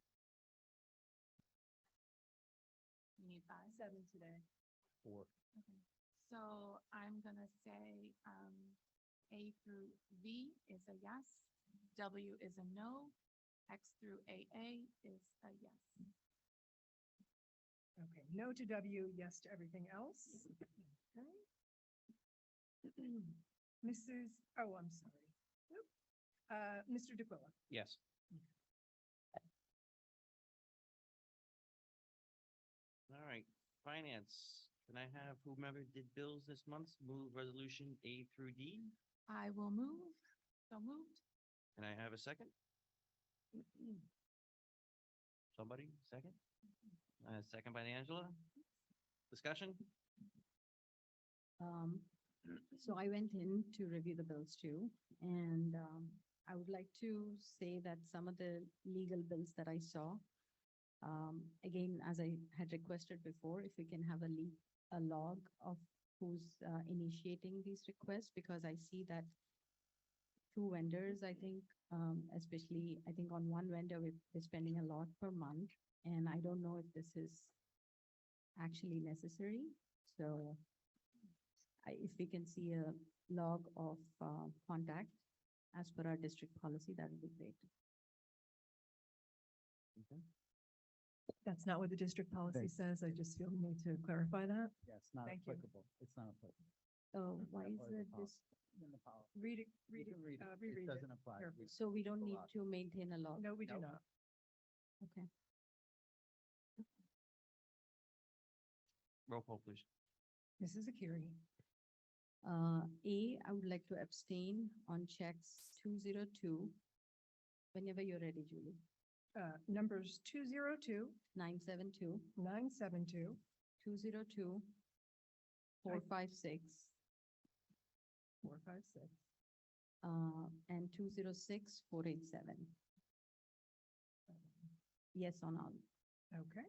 We need 5. 7 today. 4. Okay, so I'm gonna say, A through V is a yes, W is a no, X through AA is a yes. Okay, no to W, yes to everything else. Okay. Mrs., oh, I'm sorry. Oop. Mr. DeQuilla. Yes. All right, finance. Can I have whomever did bills this month move resolution A through D? I will move, so moved. Can I have a second? Somebody, second? Second by Angela. Discussion? So I went in to review the bills too, and I would like to say that some of the legal bills that I saw, again, as I had requested before, if we can have a log of who's initiating these requests, because I see that 2 vendors, I think, especially, I think on one vendor, we're spending a lot per month, and I don't know if this is actually necessary. So if we can see a log of contact as per our district policy, that would be great. Okay. That's not what the district policy Thank- says. I just feel we need to clarify that. Yeah, it's not Thank you. applicable. It's not applicable. So why That is part of the it this, policy. In the policy. Read it, You read it, can read it. It reread it. doesn't apply. carefully. We- so we don't a need lot. to maintain a log? No, we do No. not. Okay. Roll call, please. Mrs. Akiri, I would like to abstain on checks 202. Whenever you're ready, Julie. numbers 202, 972, 972, 202, 456, 456. and 206, 487. Yes on all. Okay,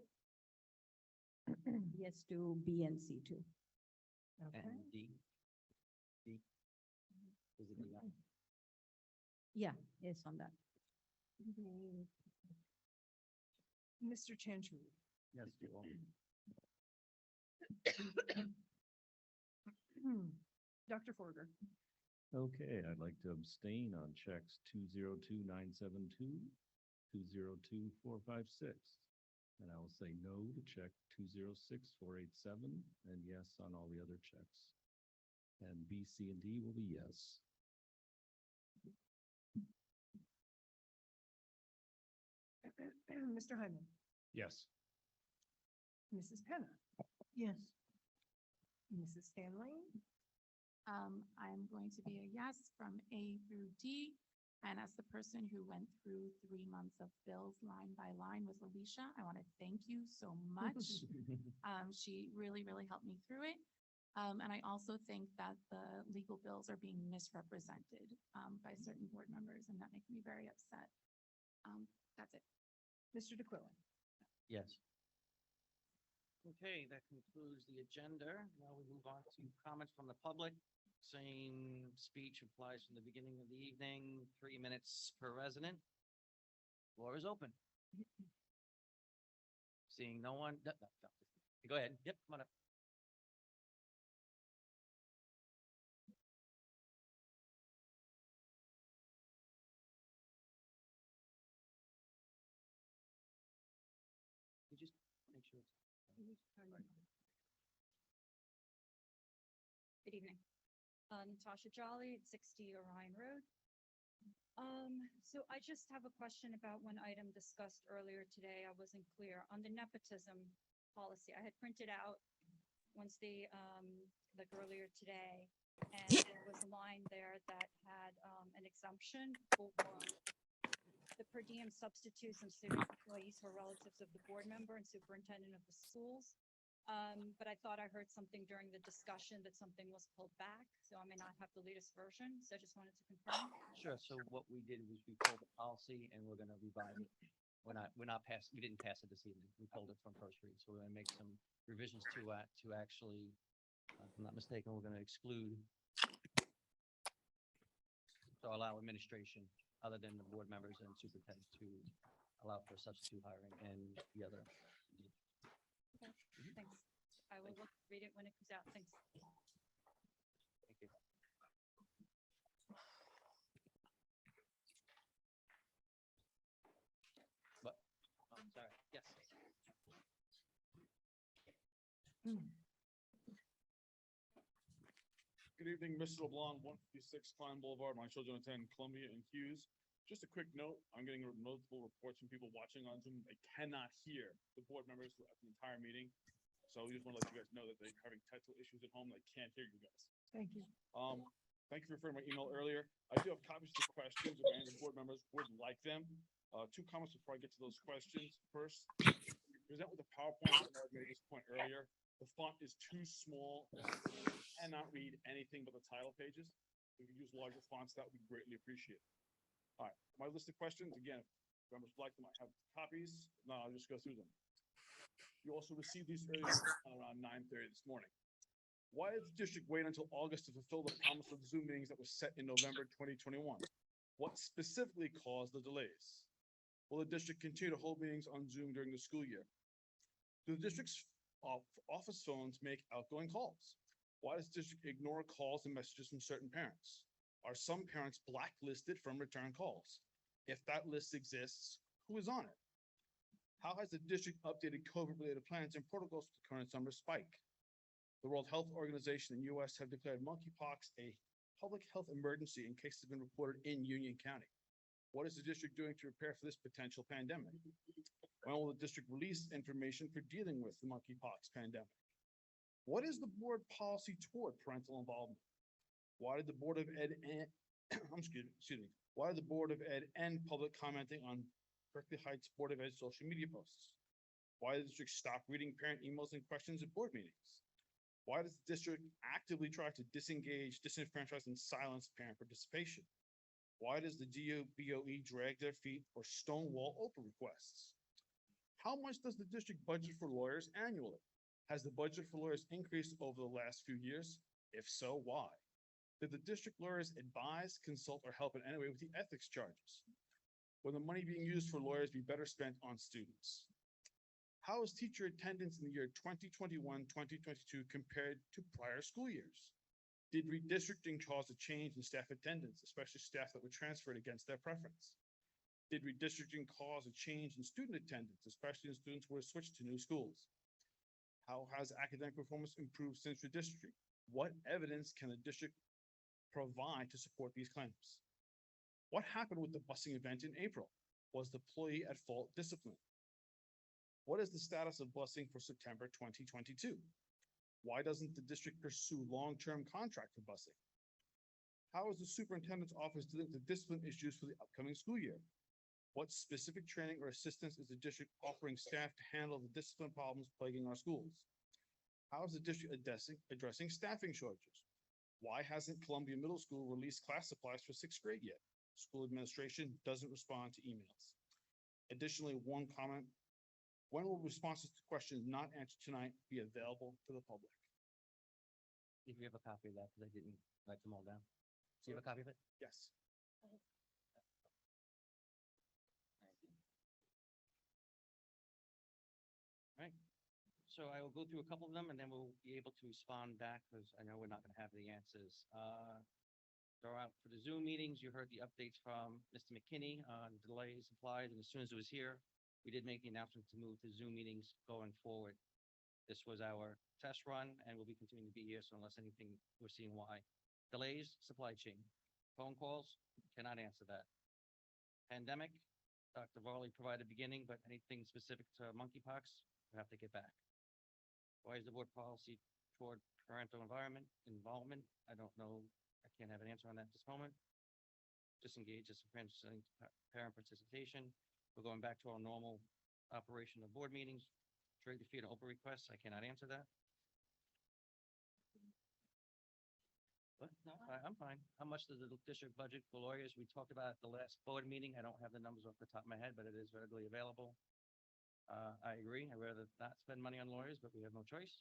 Yes to B and C too. okay. And D? D? Is it D? Yeah, yes on that. Mr. Chanchuli. Yes, you all. Dr. Forger. Okay, I'd like to abstain on checks 202-972, 202-456. And I will say no to check 206-487, and yes on all the other checks. And B, C, and D will be yes. Mr. Hyman. Yes. Mrs. Penna. Yes. Mrs. Stanley. I'm going to be a yes from A through D. And as the person who went through 3 months of bills line by line was Alicia, I want to thank you so much. She really, really helped me through it. And I also think that the legal bills are being misrepresented by certain board members, and that makes me very upset. That's it. Mr. DeQuilla. Yes. Okay, that concludes the agenda. Now we move on to comments from the public. Same speech applies from the beginning of the evening, 3 minutes per resident. Floor is open. Seeing no one, no. Go ahead. Yep, come on up. You just make sure. Good evening. Natasha Jolly at 60 Orion Road. So I just have a question about one item discussed earlier today. I wasn't clear on the nepotism policy. I had printed out like earlier today, and there was a line there that had, an exemption for the per diem substitutes and student employees who are relatives of the board member and superintendent of the schools. But I thought I heard something during the discussion that something was pulled back, so I may not have the latest version, so I just wanted to confirm. Sure, so what we did was we pulled the policy and we're gonna revise it. We're not we didn't pass it this evening. We pulled it from first read, so we're gonna make some revisions to actually, if I'm not mistaken, we're gonna exclude. So allow administration, other than the board members and superintendent, to allow for substitute hiring and the other. Okay, thanks. I will read it when it comes out. Thanks. Thank you. But, oh, sorry, yes. Good evening, Mr. LeBlanc, 156 Klein Boulevard. My children attend Columbia and Hughes. Just a quick note, I'm getting multiple reports from people watching on Zoom. They cannot hear the board members throughout the entire meeting. So we just want to let you guys know that they're having technical issues at home. They can't hear you guys. Thank you. Thank you for referring my email earlier. I do have copies of the questions if any of the board members would like them. Two comments before I get to those questions. First, present with the PowerPoint, I made this point earlier. The font is too small. Cannot read anything but the title pages. If you use larger fonts, that would be greatly appreciated. All right, my list of questions, again, if members would like them, I have copies. No, I'll just go through them. You also received these earlier around 9:30 this morning. Why did the district wait until August to fulfill the promise of the Zoom meetings that was set in November 2021? What specifically caused the delays? Will the district continue to hold meetings on Zoom during the school year? Do the district's office phones make outgoing calls? Why does the district ignore calls and messages from certain parents? Are some parents blacklisted from return calls? If that list exists, who is on it? How has the district updated COVID-related plans and protocols for the current summer spike? The World Health Organization and US have declared monkeypox a public health emergency in cases have been reported in Union County. What is the district doing to prepare for this potential pandemic? When will the district release information for dealing with the monkeypox pandemic? What is the board policy toward parental involvement? Why did the Board of Ed and, why did the Board of Ed and public commenting on Berkeley Heights Board of Ed social media posts? Why did the district stop reading parent emails and questions at board meetings? Why does the district actively try to disengage, disenfranchise, and silence parent participation? Why does the BoE drag their feet or stonewall open requests? How much does the district budget for lawyers annually? Has the budget for lawyers increased over the last few years? If so, why? Did the district lawyers advise, consult, or help in any way with the ethics charges? Will the money being used for lawyers be better spent on students? How is teacher attendance in the year 2021-2022 compared to prior school years? Did redistricting cause a change in staff attendance, especially staff that were transferred against their preference? Did redistricting cause a change in student attendance, especially in students who were switched to new schools? How has academic performance improved since redistricting? What evidence can the district provide to support these claims? What happened with the busing event in April? Was the employee at fault disciplined? What is the status of busing for September 2022? Why doesn't the district pursue long-term contract for busing? How is the superintendent's office dealing with the discipline issues for the upcoming school year? What specific training or assistance is the district offering staff to handle the discipline problems plaguing our schools? How is the district addressing staffing shortages? Why hasn't Columbia Middle School released class supplies for sixth grade yet? School administration doesn't respond to emails. Additionally, one comment, when will responses to questions not answered tonight be available to the public? If you have a copy of that, because I didn't write them all down. Do you have a copy of it? Yes. Right. So I will go through a couple of them and then we'll be able to respond back because I know we're not going to have the answers. Throw out for the Zoom meetings, you heard the updates from Mr. McKinney on delays applied, and as soon as it was here, we did make the announcement to move to Zoom meetings going forward. This was our test run and we'll be continuing to be here, so unless anything, we're seeing why. Delays, supply chain. Phone calls, cannot answer that. Pandemic, Dr. Varley provided beginning, but anything specific to monkeypox, we have to get back. Why is the board policy toward parental environment, involvement. I don't know, I can't have an answer on that at this moment. Disengage as parent participation. We're going back to our normal operation of board meetings. Trade the fee and open requests. I cannot answer that. But no, I'm fine. How much does the district budget for lawyers? We talked about at the last board meeting. I don't have the numbers off the top of my head, but it is readily available. I agree. I'd rather not spend money on lawyers, but we have no choice.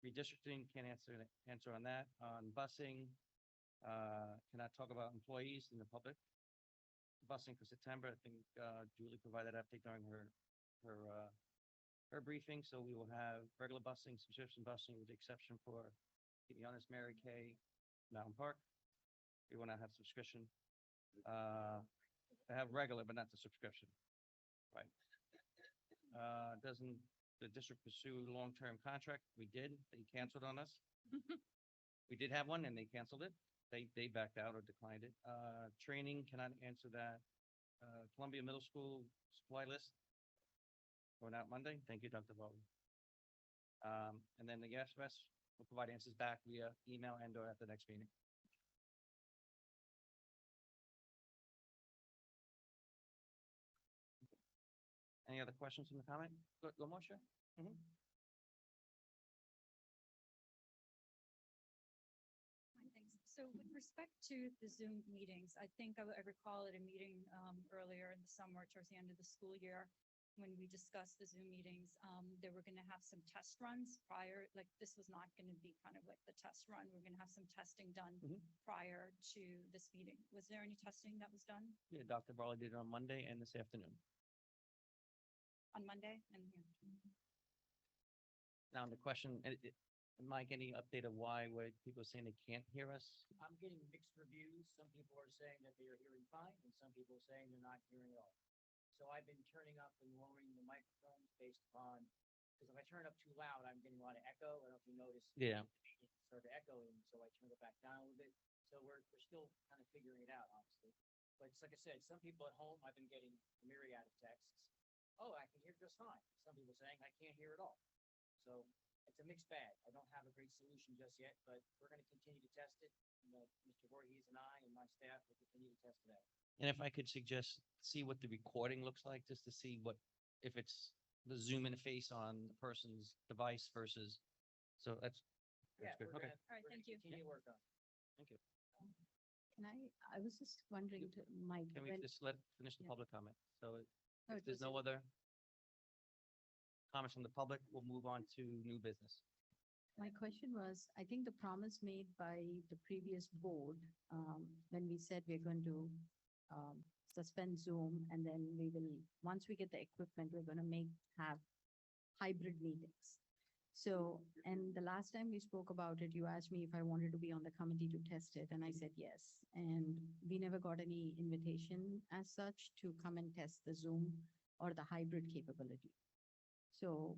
Redistricting, can't answer on that. On busing, cannot talk about employees in the public. Busing for September, I think Julie provided an update during her briefing. So we will have regular busing, subscription busing, with the exception for, to be honest, Mary Kay, Mountain Park. We want to have subscription. Have regular, but not the subscription. Right. Doesn't the district pursue long-term contract? We did. They canceled on us. We did have one and they canceled it. They backed out or declined it. Training, cannot answer that. Columbia Middle School supply list going out Monday. Thank you, Dr. Bowley. And then the gas rest will provide answers back via email and or at the next meeting. Any other questions from the comment? Go Marcia. Thanks. So with respect to the Zoom meetings, I think I recall at a meeting earlier in the summer towards the end of the school year, when we discussed the Zoom meetings, they were going to have some test runs prior, like this was not going to be kind of like the test run. We're going to have some testing done prior to this meeting. Was there any testing that was done Yeah, Dr. Barley did it on Monday and this afternoon. on Monday? And Now the question, Mike, any update of why people are saying they can't hear us? I'm getting mixed reviews. Some people are saying that they are hearing fine, and some people are saying they're not hearing at all. So I've been turning up and lowering the microphones based upon, because if I turn it up too loud, I'm getting a lot of echo. I don't know if you noticed. Yeah. It started echoing, so I turned it back down a little bit. So we're still kind of figuring it out, honestly. But it's like I said, some people at home, I've been getting a myriad of texts. Oh, I can hear just fine. Some people saying I can't hear at all. So it's a mixed bag. I don't have a great solution just yet, but we're going to continue to test it. Mr. Voorhees and I and my staff will continue to test it out. And if I could suggest, see what the recording looks like, just to see if it's the Zoom interface on the person's device versus, so that's Yeah, good. we're Okay. gonna, All right, we're gonna thank you. continue to work on it. Thank you. Can I was just wondering, Mike, Can we when, just finish the Yeah. public comment? So No, if it there's was- no other comments from the public, we'll move on to new business. my question was, I think the promise made by the previous board, when we said we're going to suspend Zoom and then we will, once we get the equipment, we're going to have hybrid meetings. So, and the last time we spoke about it, you asked me if I wanted to be on the committee to test it, and I said yes. And we never got any invitation as such to come and test the Zoom or the hybrid capability. So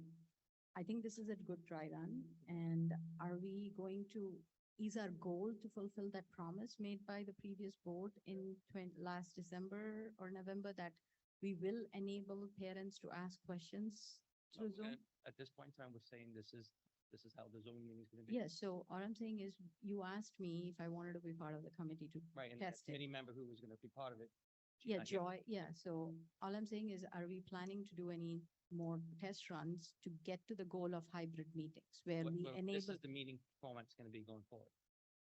I think this is a good try run. And are we going to, is our goal to fulfill that promise made by the previous board in last December or November, that we will enable parents to ask questions Well, through Zoom? At this point in time, we're saying this is how the Zoom meeting is going to be. Yes, so all I'm saying is, you asked me if I wanted to be part of the committee to Right, and that test it. committee member who was going to be part of it. she's Yeah, not here. Joy, yeah, so all I'm saying is, are we planning to do any more test runs to get to the goal of hybrid meetings where we This enable? is the meeting format's going to be going forward.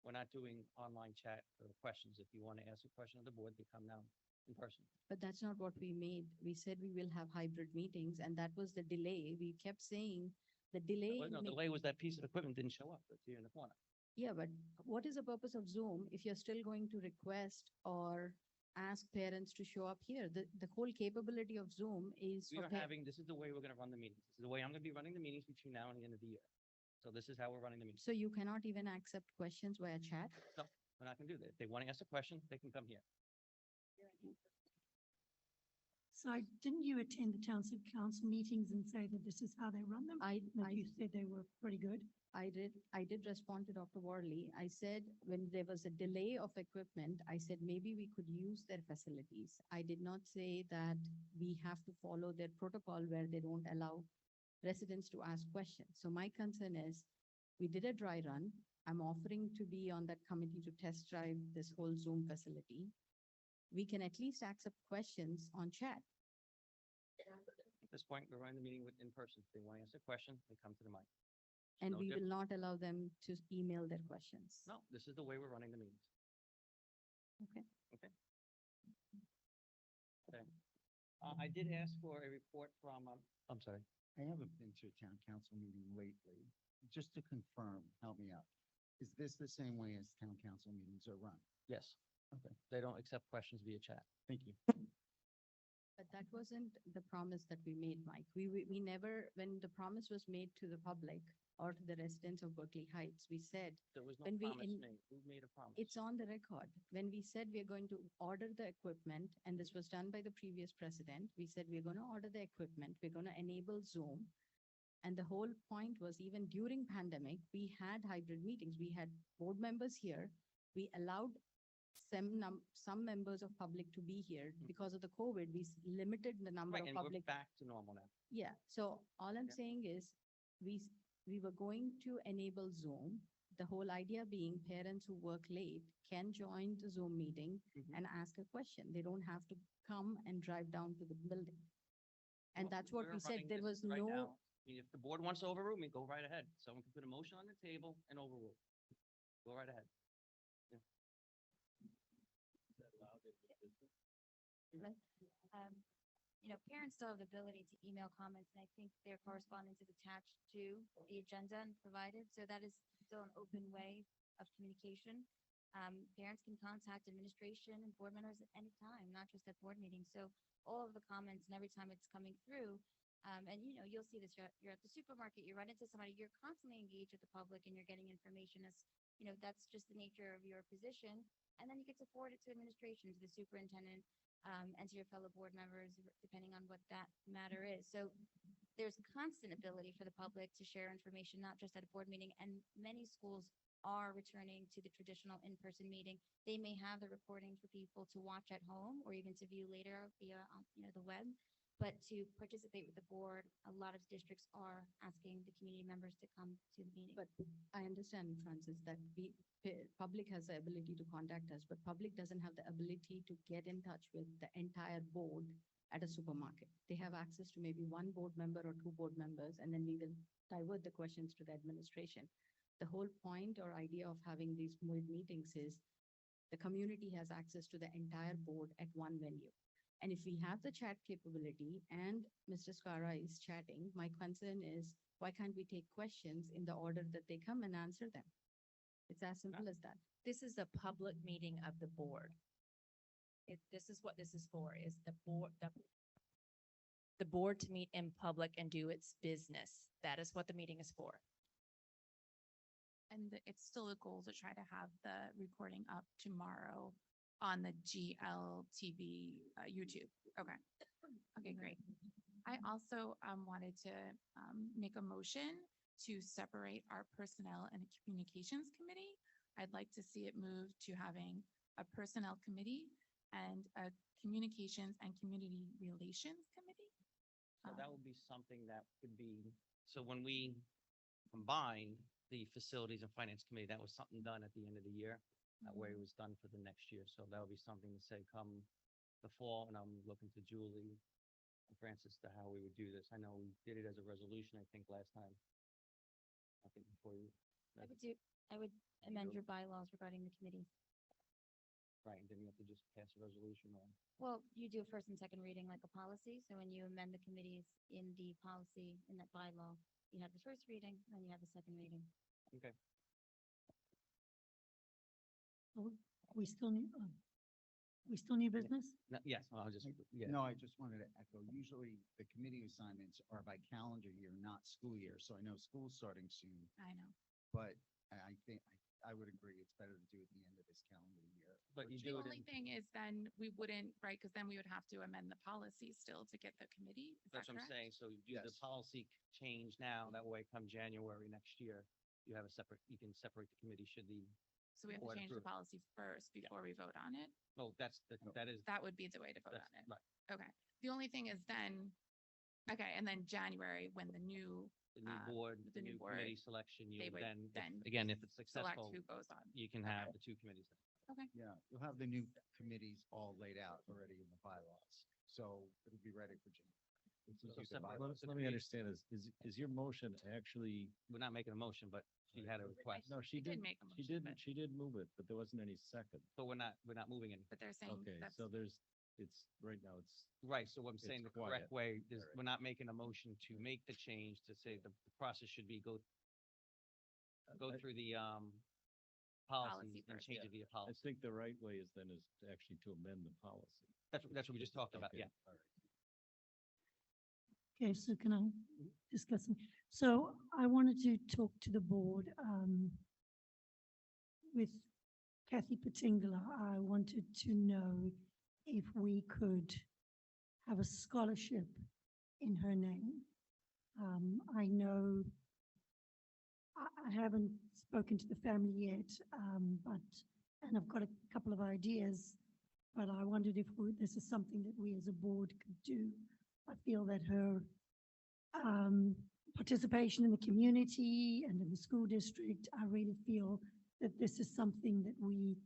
We're not doing online chat for questions. If you want to ask a question of the board, they come now in person. But that's not what we made. We said we will have hybrid meetings, and that was the delay. We kept saying the delay. Well, no, the delay was that piece of equipment didn't show up. It's here in the corner. Yeah, but what is the purpose of Zoom if you're still going to request or ask parents to show up here? The whole capability of Zoom is We for are this is the way we're going to run the meetings. This is the way I'm going to be running the meetings between now and the end of the year. So this is how we're running the meetings. So you cannot even accept questions via chat? No, we're not going to do that. If they want to ask a question, they can come here. So didn't you attend the township council meetings and say that this is how they run them? That you said they were pretty good? I did respond to Dr. Worley. I said, when there was a delay of equipment, I said maybe we could use their facilities. I did not say that we have to follow their protocol where they don't allow residents to ask questions. So my concern is, we did a dry run. I'm offering to be on that committee to test drive this whole Zoom facility. We can at least accept questions on chat. At this point, we're running the meeting with in person. If they want to ask a question, they come to the mic. And no we will different. not allow them to email their questions. No, this is the way we're running the meetings. Okay. Okay. Okay. I did ask for a report from, I'm sorry. I haven't been to a town council meeting lately. Just to confirm, help me out. Is this the same way as town council meetings are run? Yes. Okay. They don't accept questions via chat. Thank you. But that wasn't the promise that we made, Mike. We never, when the promise was made to the public or to the residents of Berkeley Heights, we said, There was no When we promise in- made. Who made a promise? it's on the record. When we said we're going to order the equipment, and this was done by the previous president, we said we're going to order the equipment, we're going to enable Zoom. And the whole point was, even during pandemic, we had hybrid meetings. We had board members here. We allowed some members of public to be here. Because of the COVID, we limited the number Right, of and we're public. back to normal now. Yeah, so all I'm Yeah. saying is, we were going to enable Zoom. The whole idea being parents who work late can join the Zoom meeting Mhm. and ask a question. They don't have to come and drive down to the building. And Well, that's what we're we said. running There this was right no, now. I mean, if the board wants to overrule me, go right ahead. Someone can put a motion on the table and overrule. Go right ahead. Right. Parents still have the ability to email comments, and I think their correspondence is attached to the agenda and provided, so that is still an open way of communication. Parents can contact administration and board members at any time, not just at board meetings, so all of the comments and every time it's coming through, and you'll see this, you're at the supermarket, you run into somebody, you're constantly engaged with the public and you're getting information as, that's just the nature of your position. And then you get to forward it to administration, to the superintendent, and to your fellow board members, depending on what that matter is. So there's constant ability for the public to share information, not just at a board meeting. And many schools are returning to the traditional in-person meeting. They may have the recording for people to watch at home or even to view later via, the web. But to participate with the board, a lot of districts are asking the community members to come to the meeting. but I understand, Francis, that public has the ability to contact us, but public doesn't have the ability to get in touch with the entire board at a supermarket. They have access to maybe one board member or two board members, and then we will divert the questions to the administration. The whole point or idea of having these meetings is the community has access to the entire board at one venue. And if we have the chat capability and Mr. Skara is chatting, my concern is, why can't we take questions in the order that they come and answer them? It's as simple as that. This is a public meeting of the board. This is what this is for, is the board to meet in public and do its business. That is what the meeting is for. And it's still a goal to try to have the recording up tomorrow on the GLTV YouTube. Okay. Okay, great. I also wanted to make a motion to separate our personnel and communications committee. I'd like to see it move to having a personnel committee and a communications and community relations committee. So that would be something that could be, so when we combined the facilities and finance committee, that was something done at the end of the year. That way it was done for the next year. So that would be something to say come the fall, and I'm looking to Julie and Francis to how we would do this. I know we did it as a resolution, I think, last time. I think before you. I would amend your bylaws regarding the committees. Right, and then you have to just pass a resolution on. Well, you do a first and second reading like a policy, so when you amend the committees in the policy, in that bylaw, you have the first reading, then you have the second reading. Okay. Oh, we still need business? No, yes, I'll just, yeah. No, I just wanted to echo, usually the committee assignments are by calendar year, not school year. So I know school's starting soon, I know. but I think, I would agree, it's better to do it at the end of this calendar year. But you The do it only in, thing is then we wouldn't, right, because then we would have to amend the policy still to get the committee. Is that's that what I'm correct? saying. So you do the Yes. policy change now, that way come January next year, you have a separate, you can separate the committee should the, So we have to board change the approve. policy first before we vote on it? no, that is, That would be the way to vote that's, on it. right. Okay. The only thing is then Okay, and then January, when the new, The new Uh, board, the the new new board, committee selection, they you'll would then, then again, if it's select successful, who goes on. you can have the two committees. Okay. Yeah, you'll have the new committees all laid out already in the bylaws, so it'll be ready for June. This is So just the separate- bylaws. Let me understand, is your motion actually, We're not making a motion, but she had a request, no, she They did did, make a she motion, did, but- she did move it, but there wasn't any second. but we're not moving any. But they're saying Okay, that's, so it's, right now, it's, Right, so I'm It's saying the quiet. correct way, Alright. we're not making a motion to make the change, to say the process should be go I- through the, Policy policies and first. change it via I policy. think the right way is then is actually to amend the policy. That's what we just talked about, Okay, yeah. all right. Okay, so can I discuss? So I wanted to talk to the board, with Kathy Patingala. I wanted to know if we could have a scholarship in her name. I know I haven't spoken to the family yet, and I've got a couple of ideas, but I wondered if this is something that we as a board could do. I feel that her participation in the community and in the school district, I really feel that this is something that we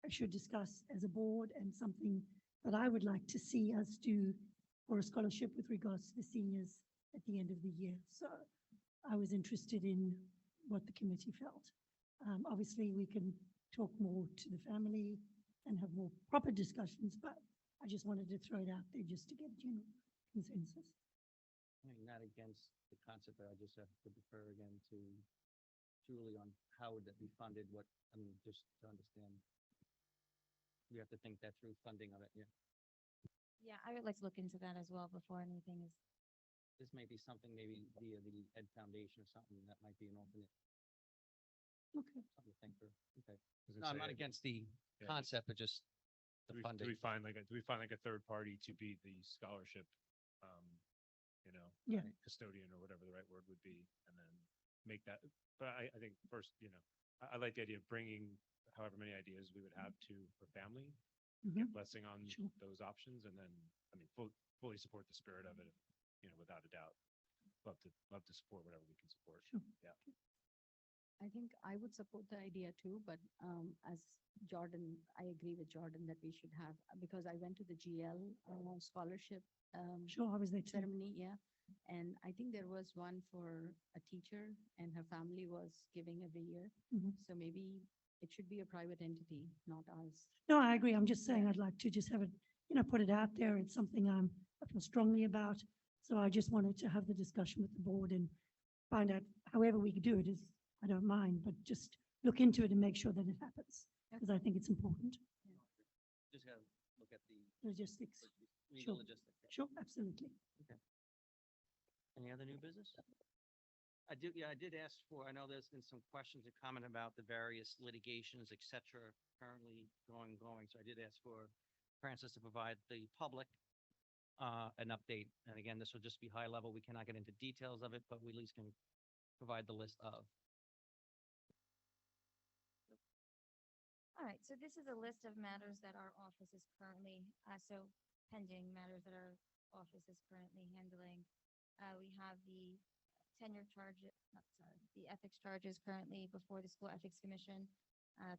should discuss as a board and something that I would like to see us do for a scholarship with regards to the seniors at the end of the year. So I was interested in what the committee felt. Obviously, we can talk more to the family and have more proper discussions, but I just wanted to throw it out there just to get general consensus. I mean, not against the concept, but I just have to defer again to Julie on how would that be funded, just to understand. We have to think that through funding of it, yeah. Yeah, I would like to look into that as well before anything is. This may be something maybe via the Ed Foundation or something, that might be an alternate, Okay. something to think through, okay. was gonna No, I'm say, not against the yeah, concept, but just the Do funding. we find like a third party to be the scholarship, you know, Yeah. custodian or whatever the right word would be, and then make that, but I think first, you know, I like the idea of bringing however many ideas we would have to her family, get Mhm. blessing on Sure. those options, and then, I mean, fully support the spirit of it, you know, without a doubt. Love to support whatever we can support. Sure. Yeah. I think I would support the idea too, but as Jordan, I agree with Jordan that we should have, because I went to the GL scholarship Sure, I was there too. ceremony, yeah. And I think there was one for a teacher and her family was giving every year. Mhm. So maybe it should be a private entity, not ours. No, I agree. I'm just saying I'd like to just have it, put it out there. It's something I feel strongly about. So I just wanted to have the discussion with the board and find out however we could do it is, I don't mind, but just look into it and make sure that it happens. Because I think it's important. Just gotta look at the Logistics. legal Sure. logistics. yeah. Sure, absolutely. Any other new business? I did ask for, I know there's been some questions and comment about the various litigations, et cetera, currently going. So I did ask for Francis to provide the public an update. And again, this will just be high level. We cannot get into details of it, but we at least can provide the list of. All right, so this is a list of matters that our office is currently, so pending matters that our office is currently handling. We have the tenure charge, the ethics charges currently before the School Ethics Commission.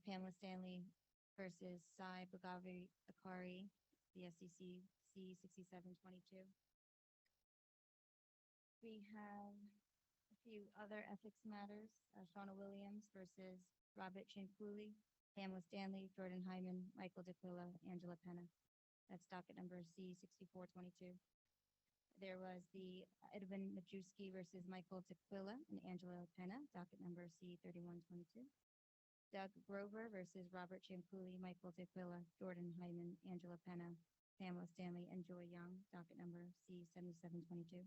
Pamela Stanley versus Sai Bagavi Akari, the SEC C 6722. We have a few other ethics matters, Shauna Williams versus Robert Chinkuli, Pamela Stanley, Jordan Hyman, Michael DeQuilla, Angela Penna. That's docket number C 6422. There was the Edwin Majewski versus Michael DeQuilla and Angela Penna, docket number C 3122. Doug Grover versus Robert Chiampuli, Michael DeQuilla, Jordan Hyman, Angela Penna, Pamela Stanley, and Joy Young, docket number C 7722.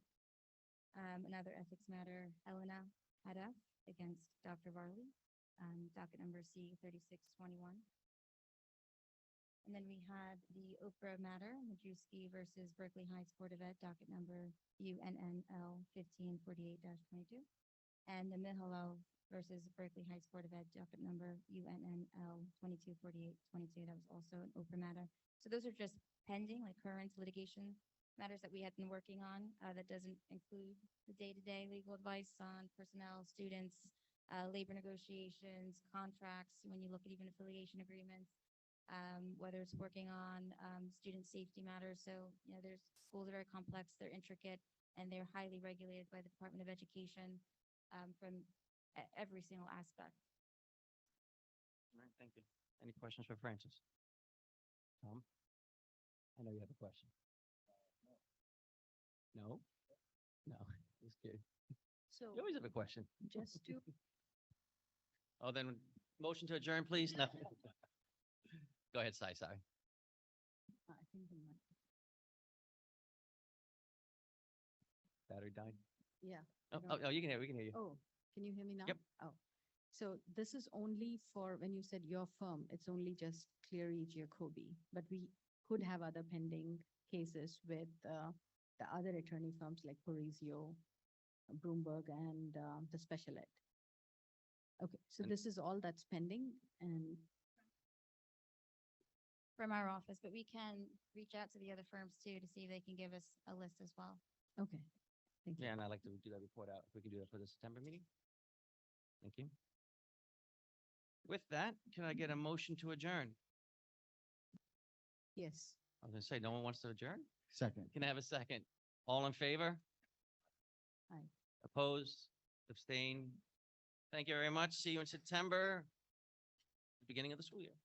Another ethics matter, Helena Hadaf against Dr. Varley, docket number C 3621. And then we had the Oprah matter, Majewski versus Berkeley Heights Board of Ed, docket number UNNL 1548-22. And the Mihalov versus Berkeley Heights Board of Ed, docket number UNNL 2248-22. That was also an Oprah matter. So those are just pending, like current litigation matters that we had been working on. That doesn't include the day-to-day legal advice on personnel, students, labor negotiations, contracts, when you look at even affiliation agreements, whether it's working on student safety matters. So, you know, there's schools are very complex, they're intricate, and they're highly regulated by the Department of Education from every single aspect. All right, thank you. Any questions for Francis? Tom? I know you have a question. No? No, just kidding. So You always have a question. just to, Oh, then motion to adjourn, please? No. Go ahead, Sai, sorry. I think the mic- Battery died. yeah. Oh, I don't- you can hear, we can hear you. Oh, can you hear me now? Yep. Oh, so this is only for, when you said your firm, it's only just Cleary Jacoby, but we could have other pending cases with the other attorney firms like Parisio, Broomberg, and the special ed. Okay, so And- this is all that's pending, and From our office, but we can reach out to the other firms too to see if they can give us a list as well. okay, thank you. Yeah, and I'd like to do that report out, if we can do that for the September meeting. Thank you. With that, can I get a motion to adjourn? Yes. I was gonna say, no one wants to adjourn? Second. Can I have a second? All in favor? Aye. Opposed? Abstain? Thank you very much. See you in September, beginning of the school year.